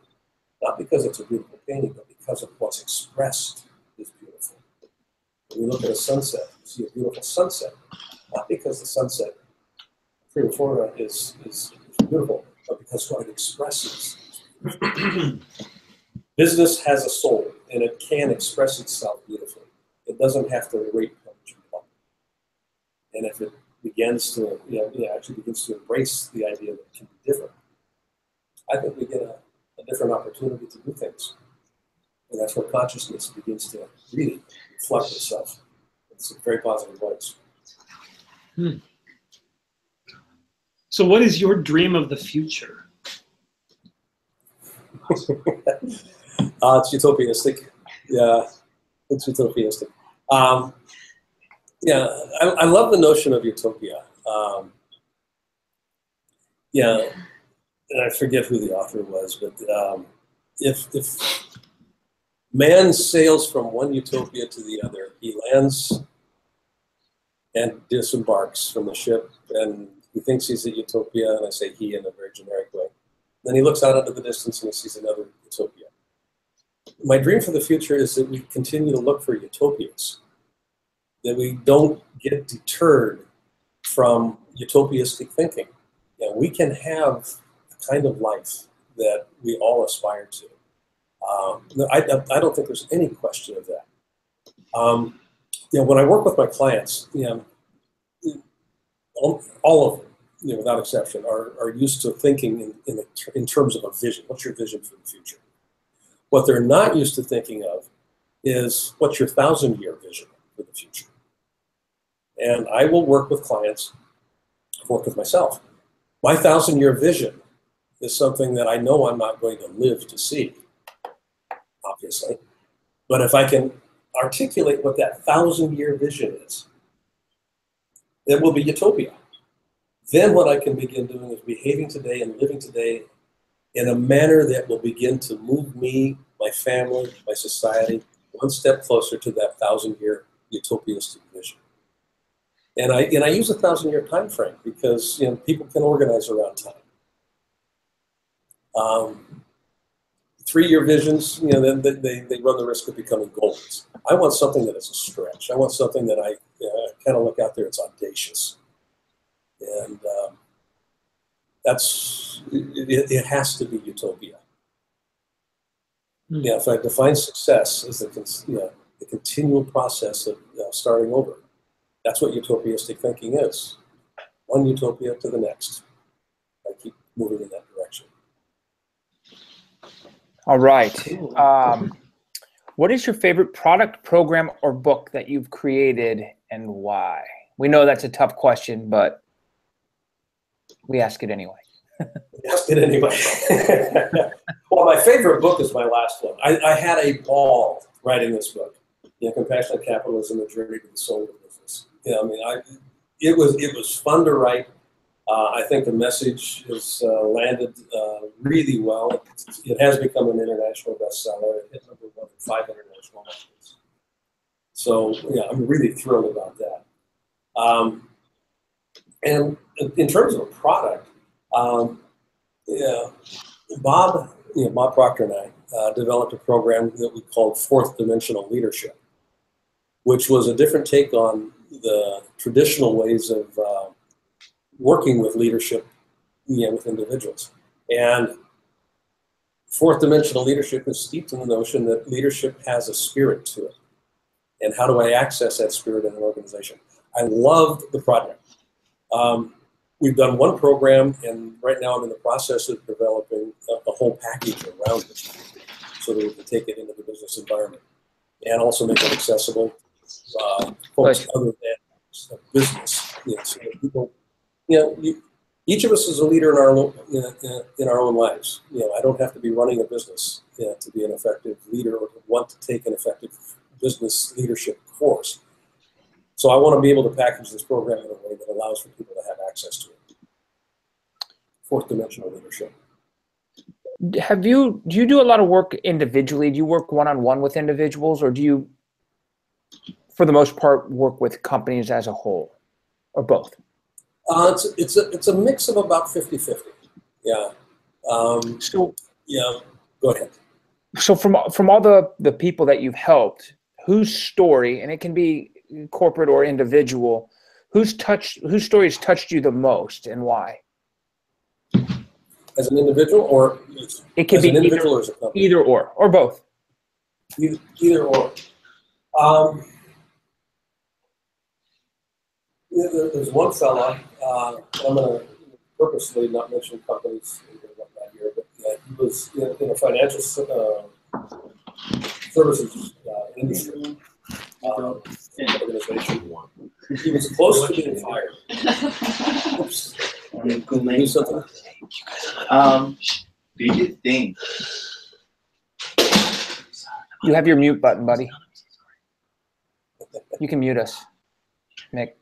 S2: not because it's a beautiful painting, but because of what's expressed is beautiful. When you look at a sunset, you see a beautiful sunset, not because the sunset in Florida is beautiful, but because what it expresses. Business has a soul, and it can express itself beautifully. It doesn't have to rate punch. And if it begins to, actually begins to embrace the idea that it can be different, I think we get a different opportunity to do things. And that's where consciousness begins to really reflect itself in some very positive ways.
S3: So what is your dream of the future?
S2: It's utopianistic. Yeah, it's utopianistic. I love the notion of utopia. And I forget who the author was, but if man sails from one utopia to the other, he lands and disembarks from the ship, and he thinks he's at utopia, and I say he in a very generic way. Then he looks out into the distance and he sees another utopia. My dream for the future is that we continue to look for utopias, that we don't get deterred from utopiistic thinking. Yeah, we can have the kind of life that we all aspire to. I don't think there's any question of that. When I work with my clients, all of them, without exception, are used to thinking in terms of a vision. What's your vision for the future? What they're not used to thinking of is what's your 1,000-year vision for the future? And I will work with clients, work with myself. My 1,000-year vision is something that I know I'm not going to live to see, obviously. But if I can articulate what that 1,000-year vision is, it will be utopia. Then what I can begin doing is behaving today and living today in a manner that will begin to move me, my family, my society, one step closer to that 1,000-year utopiastic vision. And I use a 1,000-year time frame because people can organize around time. 3-year visions, then they run the risk of becoming goals. I want something that is a stretch. I want something that I kind of look out there, it's audacious. And it has to be utopia. If I define success as the continual process of starting over, that's what utopiastic thinking is. One utopia to the next. I keep moving in that direction.
S5: All right. What is your favorite product, program, or book that you've created and why? We know that's a tough question, but we ask it anyway.
S2: Ask it anyway. Well, my favorite book is my last one. I had a ball writing this book. Compassionate Capitalism: A Journey to the Soul of Business. It was fun to write. I think the message has landed really well. It has become an international bestseller. It hit #1 in 5 international markets. So I'm really thrilled about that. And in terms of a product, Bob Proctor and I developed a program that we called Fourth Dimensional Leadership, which was a different take on the traditional ways of working with leadership, with individuals. And Fourth Dimensional Leadership is steeped in the notion that leadership has a spirit to it. And how do I access that spirit in an organization? I loved the project. We've done one program, and right now I'm in the process of developing a whole package around it so that we can take it into the business environment and also make it accessible folks other than business. So that people, each of us is a leader in our own lives. I don't have to be running a business to be an effective leader or to want to take an effective business leadership course. So I want to be able to package this program in a way that allows for people to have access to it. Fourth Dimensional Leadership.
S5: Do you do a lot of work individually? Do you work one-on-one with individuals, or do you, for the most part, work with companies as a whole, or both?
S2: It's a mix of about 50-50. Yeah. Go ahead.
S5: So from all the people that you've helped, whose story, and it can be corporate or individual, whose stories touched you the most and why?
S2: As an individual, or
S5: it can be
S2: individual or as a company?
S5: Either or both.
S2: Either or. There's one fella, I'm going to purposely not mention companies like that here, but he was in a financial services industry organization. He was close to being fired. Oops. Do something?
S6: Do you think?
S5: You have your mute button, buddy. You can mute us, Mick.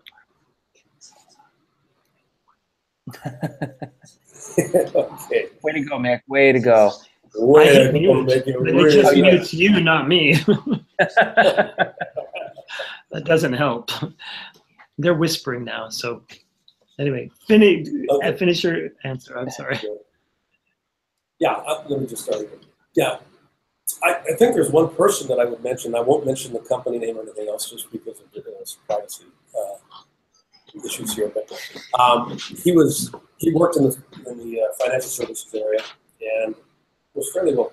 S2: Okay.
S5: Way to go, Mick. Way to go.
S3: I hit
S2: Way
S3: mute,
S2: make it
S3: but it
S2: really
S3: just
S2: good.
S3: mutes you, not me. That doesn't help. They're whispering now. So anyway, finish your answer. I'm sorry.
S2: Yeah, let me just start again. Yeah, I think there's one person that I would mention. I won't mention the company name or anything else just because of privacy issues here. But he worked in the financial services area and was fairly well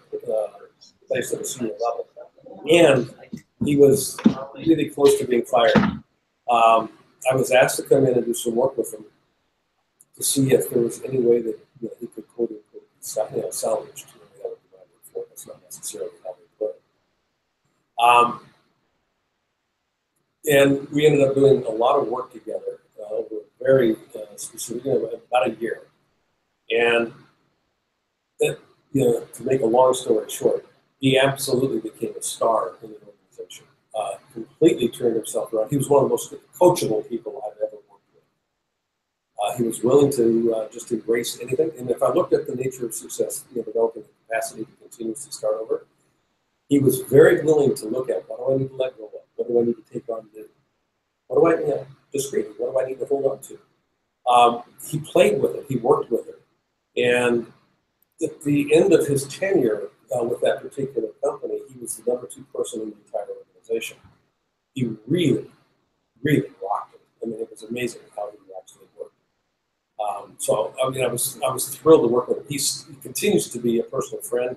S2: placed at a senior level. And he was really close to being fired. I was asked to come in and do some work with him to see if there was any way that he could quote unquote salvage to the other for. That's not necessarily how we put it. And we ended up doing a lot of work together over a very specific, about a year. And that, to make a long story short, he absolutely became a star in the organization. Completely turned himself around. He was one of the most coachable people I've ever worked with. He was willing to just embrace anything. And if I looked at the nature of success, developing the capacity to continuously start over, he was very willing to look at what do I need to let go of? What do I need to take on new? What do I, discreetly, what do I need to hold on to? He played with it. He worked with it. And at the end of his tenure with that particular company, he was the number 2 person in the entire organization. He really, really rocked it. I mean, it was amazing how he actually worked. So, I mean, I was thrilled to work with him. He continues to be a personal friend.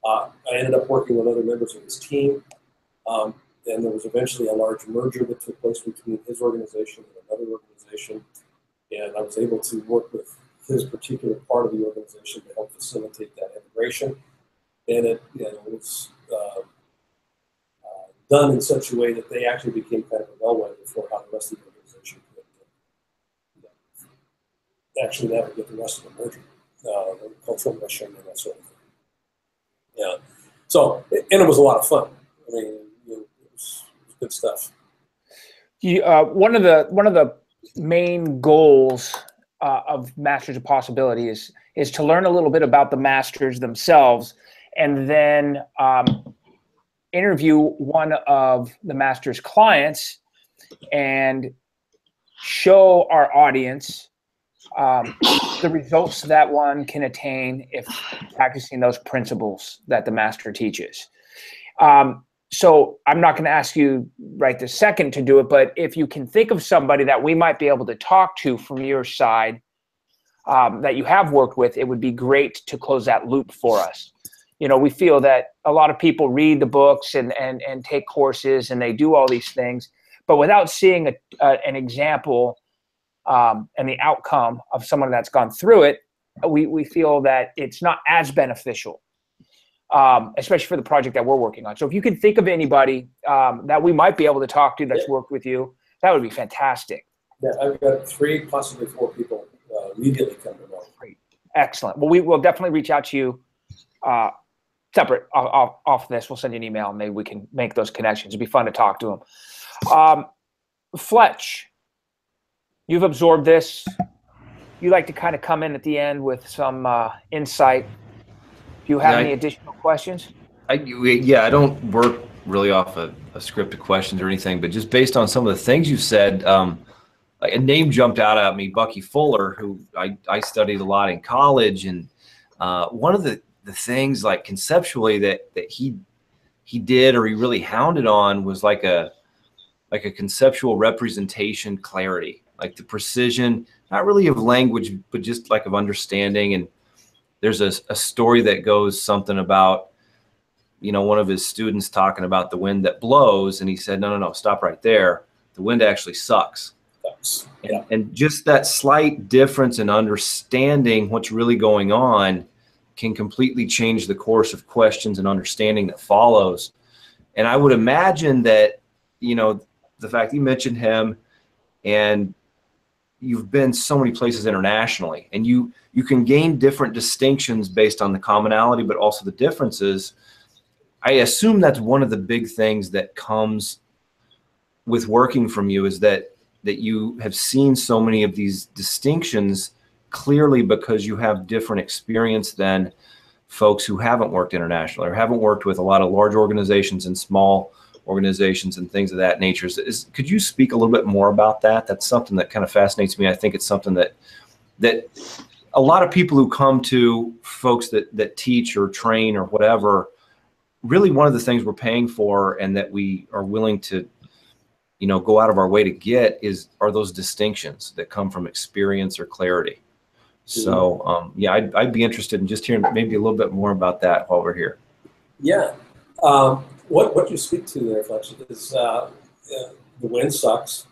S2: I ended up working with other members of his team. And there was eventually a large merger that took place between his organization and another organization. And I was able to work with his particular part of the organization to help facilitate that integration. And it was done in such a way that they actually became kind of a bellwether for how the rest of the organization could actually navigate the rest of the merger, the cultural mission and that sort of thing. Yeah. So, and it was a lot of fun. I mean, it was good stuff.
S5: One of the main goals of Masters of Possibility is to learn a little bit about the masters themselves, and then interview one of the master's clients and show our audience the results that one can attain if practicing those principles that the master teaches. So I'm not going to ask you right this second to do it, but if you can think of somebody that we might be able to talk to from your side that you have worked with, it would be great to close that loop for us. We feel that a lot of people read the books and take courses and they do all these things, but without seeing an example and the outcome of someone that's gone through it, we feel that it's not as beneficial. Especially for the project that we're working on. So if you can think of anybody that we might be able to talk to that's worked with you, that would be fantastic.
S2: Yeah, I've got 3, possibly 4 people immediately come to mind.
S5: Great. Excellent. Well, we will definitely reach out to you separate off this. We'll send you an email and maybe we can make those connections. It'd be fun to talk to them. Fletch, you've absorbed this. You like to kind of come in at the end with some insight. Do you have any additional questions?
S4: I don't work really off a script of questions or anything, but just based on some of the things you said, like a name jumped out at me, Bucky Fuller, who I studied a lot in college. And one of the things like conceptually that he did or he really hounded on was like a conceptual representation clarity, like the precision, not really of language, but just like of understanding. And there's a story that goes something about, one of his students talking about the wind that blows. And he said, no, stop right there. The wind actually sucks.
S2: Yeah.
S4: And just that slight difference in understanding what's really going on can completely change the course of questions and understanding that follows. And I would imagine that, the fact you mentioned him and you've been so many places internationally, and you can gain different distinctions based on the commonality, but also the differences. I assume that's one of the big things that comes with working from you is that you have seen so many of these distinctions clearly because you have different experience than folks who haven't worked internationally or haven't worked with a lot of large organizations and small organizations and things of that nature. Could you speak a little bit more about that? That's something that kind of fascinates me. I think it's something that a lot of people who come to folks that teach or train or whatever, really one of the things we're paying for and that we are willing to, go out of our way to get are those distinctions that come from experience or clarity. So, I'd be interested in just hearing maybe a little bit more about that while we're here.
S2: Yeah. What you speak to there, Fletcher, is the wind sucks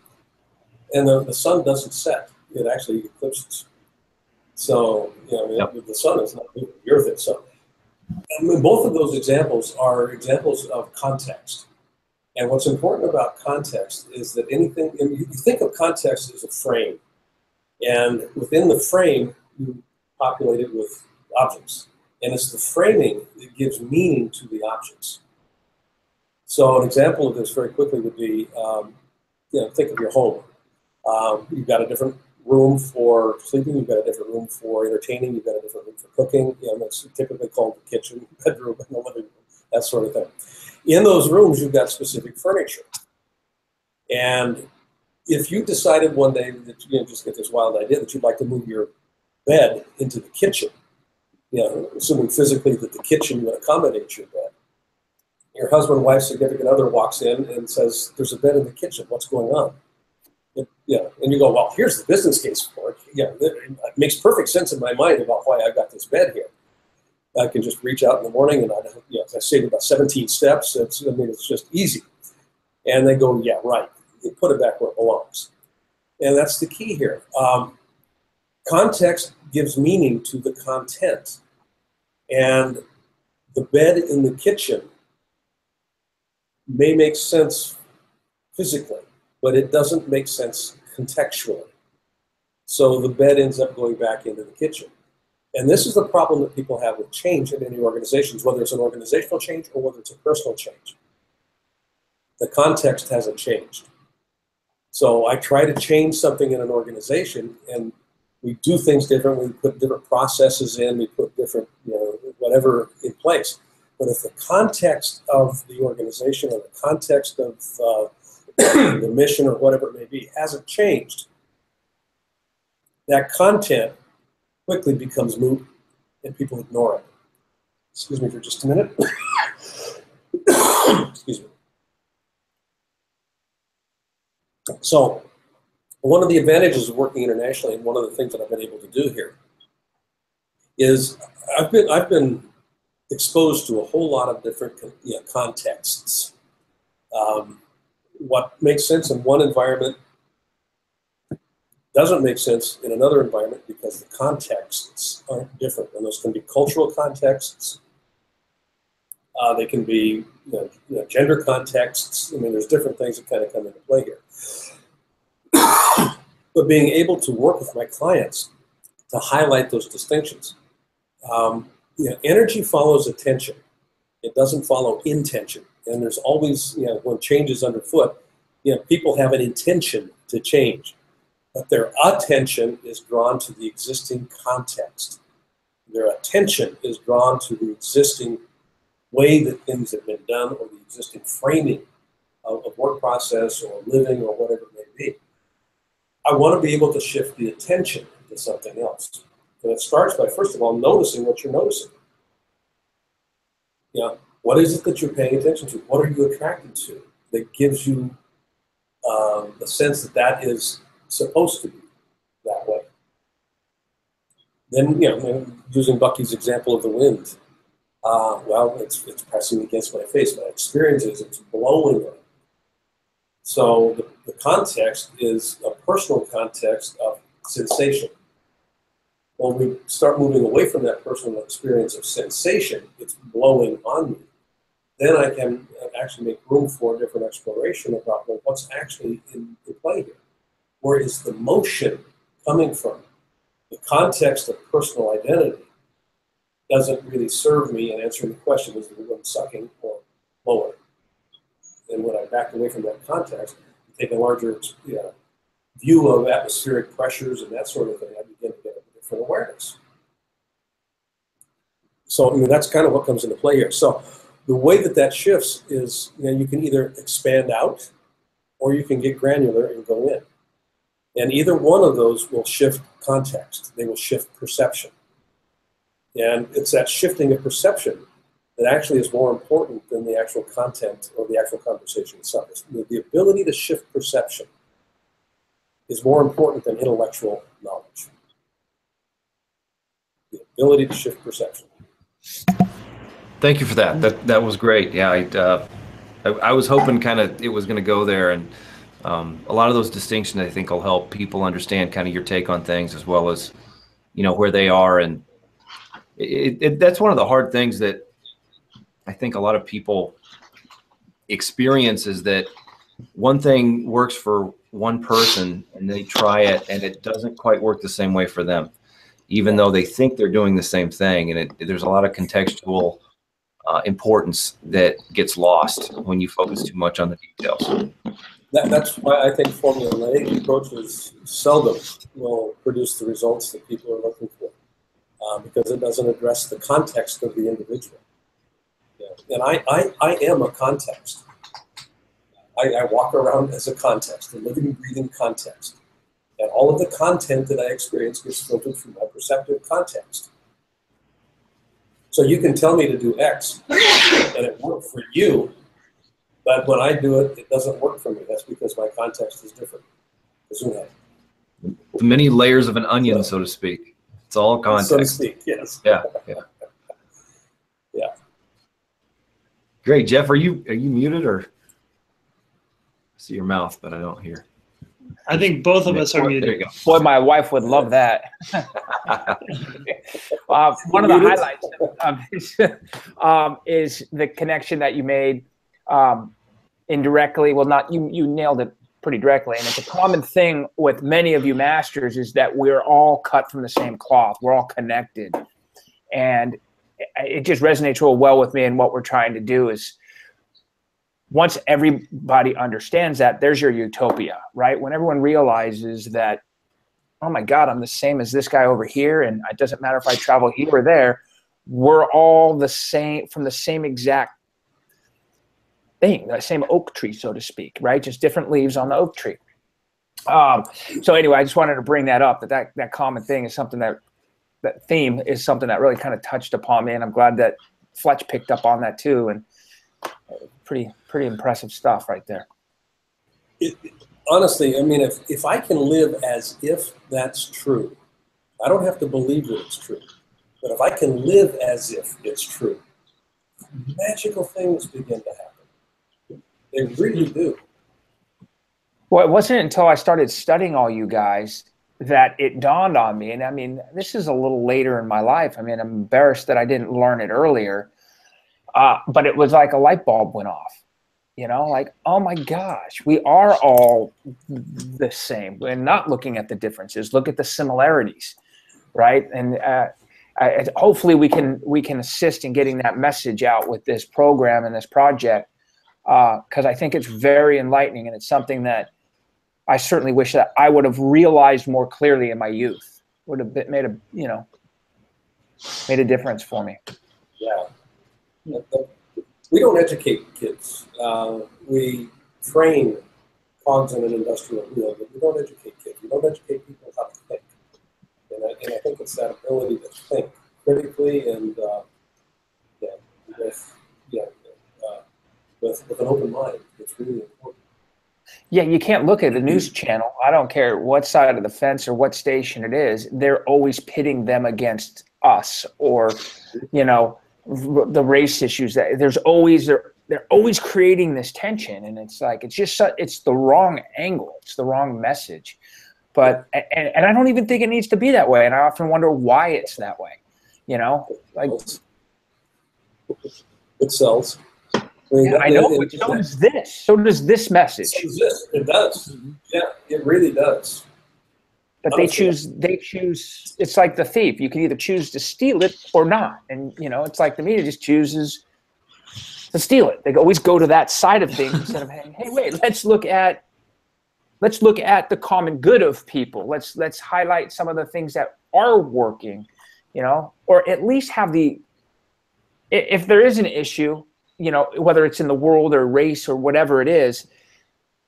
S2: and the sun doesn't set. It actually eclipses. So, the sun is not moving, the earth itself. And both of those examples are examples of context. And what's important about context is that you think of context as a frame. And within the frame, you populate it with objects. And it's the framing that gives meaning to the objects. So an example of this very quickly would be, think of your home. You've got a different room for sleeping, you've got a different room for entertaining, you've got a different room for cooking. That's typically called the kitchen, bedroom, and the living room, that sort of thing. In those rooms, you've got specific furniture. And if you decided one day that just get this wild idea that you'd like to move your bed into the kitchen, assuming physically that the kitchen would accommodate your bed, your husband, wife, significant other walks in and says, "There's a bed in the kitchen. What's going on?" And you go, "Well, here's the business case for it. It makes perfect sense in my mind about why I got this bed here. I can just reach out in the morning and I saved about 17 steps. It's just easy." And they go, "Yeah, right. You put it back where it belongs." And that's the key here. Context gives meaning to the content. And the bed in the kitchen may make sense physically, but it doesn't make sense contextually. So the bed ends up going back into the kitchen. And this is the problem that people have with change in any organizations, whether it's an organizational change or whether it's a personal change. The context hasn't changed. So I try to change something in an organization, and we do things differently. We put different processes in. We put different, whatever in place. But if the context of the organization or the context of the mission or whatever it may be hasn't changed, that content quickly becomes moot and people ignore it. Excuse me for just a minute. Excuse me. So one of the advantages of working internationally, and one of the things that I've been able to do here, is I've been exposed to a whole lot of different contexts. What makes sense in one environment doesn't make sense in another environment because the contexts aren't different. And those can be cultural contexts. They can be gender contexts. There's different things that kind of come into play here. But being able to work with my clients to highlight those distinctions. Energy follows attention. It doesn't follow intention. And there's always, when change is underfoot, people have an intention to change. But their attention is drawn to the existing context. Their attention is drawn to the existing way that things have been done or the existing framing of work process or living or whatever it may be. I want to be able to shift the attention to something else. And it starts by, first of all, noticing what you're noticing. What is it that you're paying attention to? What are you attracted to that gives you the sense that that is supposed to be that way? Then, using Bucky's example of the wind, it's pressing against my face. My experience is it's blowing on. So the context is a personal context of sensation. When we start moving away from that personal experience of sensation, it's blowing on me. Then I can actually make room for a different exploration about what's actually in play here. Where is the motion coming from? The context of personal identity doesn't really serve me in answering the question, is the wind sucking or blowing? And when I back away from that context, take a larger view of atmospheric pressures and that sort of thing, I begin to get a different awareness. So I mean, that's kind of what comes into play here. So the way that shifts is, you can either expand out or you can get granular and go in. And either one of those will shift context. They will shift perception. And it's that shifting of perception that actually is more important than the actual content or the actual conversation itself. The ability to shift perception is more important than intellectual knowledge. The ability to shift perception.
S4: Thank you for that. That was great. Yeah, I was hoping kind of it was going to go there, and a lot of those distinctions I think will help people understand kind of your take on things as well as where they are, and that's one of the hard things that I think a lot of people experience is that one thing works for one person and they try it and it doesn't quite work the same way for them, even though they think they're doing the same thing. And there's a lot of contextual importance that gets lost when you focus too much on the details.
S2: That's why I think formulaic approaches seldom will produce the results that people are looking for, because it doesn't address the context of the individual. Yeah. And I am a context. I walk around as a context, a living, breathing context. And all of the content that I experience gets filtered through my perceptive context. So you can tell me to do X, and it worked for you, but when I do it, it doesn't work for me. That's because my context is different.
S4: The many layers of an onion, so to speak. It's all context.
S2: So to speak, yes.
S4: Yeah.
S2: Yeah.
S4: Great, Jeff. Are you muted or? I see your mouth, but I don't hear.
S3: I think both of us are
S4: There
S3: muted.
S4: you go.
S5: Boy, my wife would love that. One of the highlights of this is the connection that you made indirectly. Well, not you nailed it pretty directly. And it's a common thing with many of you masters is that we're all cut from the same cloth. We're all connected. And it just resonates real well with me. And what we're trying to do is once everybody understands that, there's your utopia, right? When everyone realizes that, oh my God, I'm the same as this guy over here, and it doesn't matter if I travel here or there, we're all the same, from the same exact thing, the same oak tree, so to speak, right? Just different leaves on the oak tree. So anyway, I just wanted to bring that up, that common thing is something that theme is something that really kind of touched upon me, and I'm glad that Fletch picked up on that too, and pretty impressive stuff right there.
S2: Honestly, I mean, if I can live as if that's true, I don't have to believe that it's true. But if I can live as if it's true, magical things begin to happen. They really do.
S5: Well, it wasn't until I started studying all you guys that it dawned on me. And I mean, this is a little later in my life. I mean, I'm embarrassed that I didn't learn it earlier. But it was like a light bulb went off, like, oh my gosh, we are all the same. We're not looking at the differences. Look at the similarities, right? And hopefully we can assist in getting that message out with this program and this project, because I think it's very enlightening, and it's something that I certainly wish that I would have realized more clearly in my youth. Would have made a difference for me.
S2: Yeah. We don't educate kids. We train cogs in an industrial wheel, but we don't educate kids. We don't educate people how to think. And I think it's that ability to think critically and with an open mind. It's really important.
S5: Yeah, you can't look at the news channel. I don't care what side of the fence or what station it is. They're always pitting them against us, or the race issues. That they're always creating this tension, and it's like it's the wrong angle. It's the wrong message. But and I don't even think it needs to be that way. And I often wonder why it's that way. Like
S2: it sells.
S5: I know, but so does this. So does this message.
S2: So does this. It does. Yeah, it really does.
S5: But they choose. It's like the thief. You can either choose to steal it or not. And it's like the media just chooses to steal it. They always go to that side of things instead of hey, wait, let's look at the common good of people. Let's highlight some of the things that are working, or at least have the if there is an issue, you know, whether it's in the world or race or whatever it is,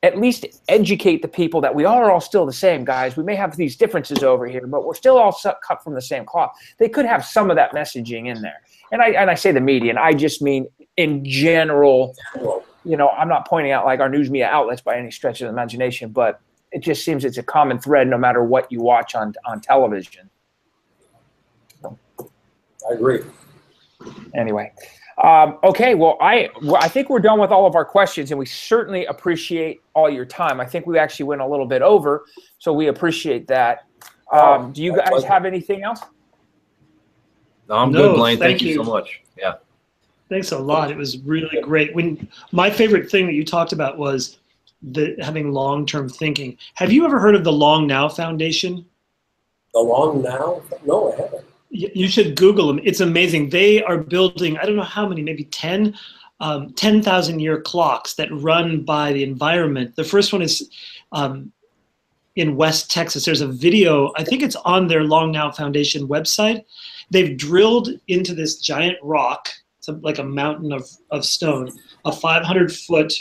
S5: at least educate the people that we are all still the same, guys. We may have these differences over here, but we're still all cut from the same cloth. They could have some of that messaging in there. And I say the media, and I just mean in general, you know, I'm not pointing out like our news media outlets by any stretch of the imagination, but it just seems it's a common thread no matter what you watch on television. So,
S2: I agree.
S5: anyway. Okay, well, I think we're done with all of our questions, and we certainly appreciate all your time. I think we actually went a little bit over, so we appreciate that. Do you guys have anything else?
S4: No, I'm good, Blaine. Thank you so much. Yeah.
S3: Thanks a lot. It was really great. My favorite thing that you talked about was having long-term thinking. Have you ever heard of the Long Now Foundation?
S2: The Long Now? No, I haven't.
S3: You should Google them. It's amazing. They are building, I don't know how many, maybe 10,000-year clocks that run by the environment. The first one is in West Texas. There's a video, I think it's on their Long Now Foundation website. They've drilled into this giant rock, it's like a mountain of stone, a 500-foot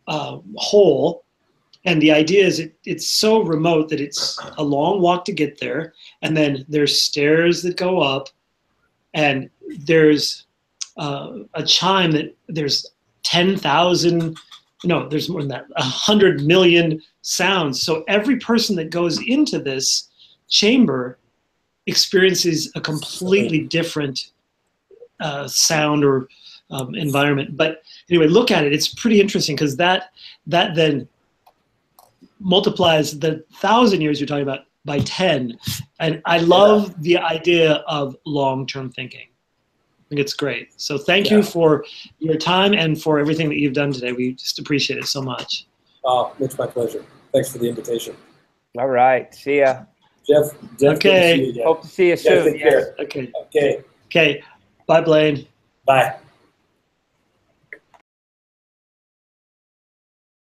S3: hole. And the idea is it's so remote that it's a long walk to get there. And then there's stairs that go up. And there's a chime that there's 10,000, no, there's more than that, 100 million sounds. So every person that goes into this chamber experiences a completely different sound or environment. But anyway, look at it. It's pretty interesting because that then multiplies the 1,000 years you're talking about by 10. And I love the idea of long-term thinking. I think it's great. So thank you for your time and for everything that you've done today. We just appreciate it so much.
S2: It's my pleasure. Thanks for the invitation.
S5: All right. See ya.
S2: Jeff,
S3: okay.
S2: Good to see you again.
S5: Hope to see you soon.
S2: Take care.
S3: Okay.
S2: Okay.
S3: Okay. Bye, Blaine.
S2: Bye.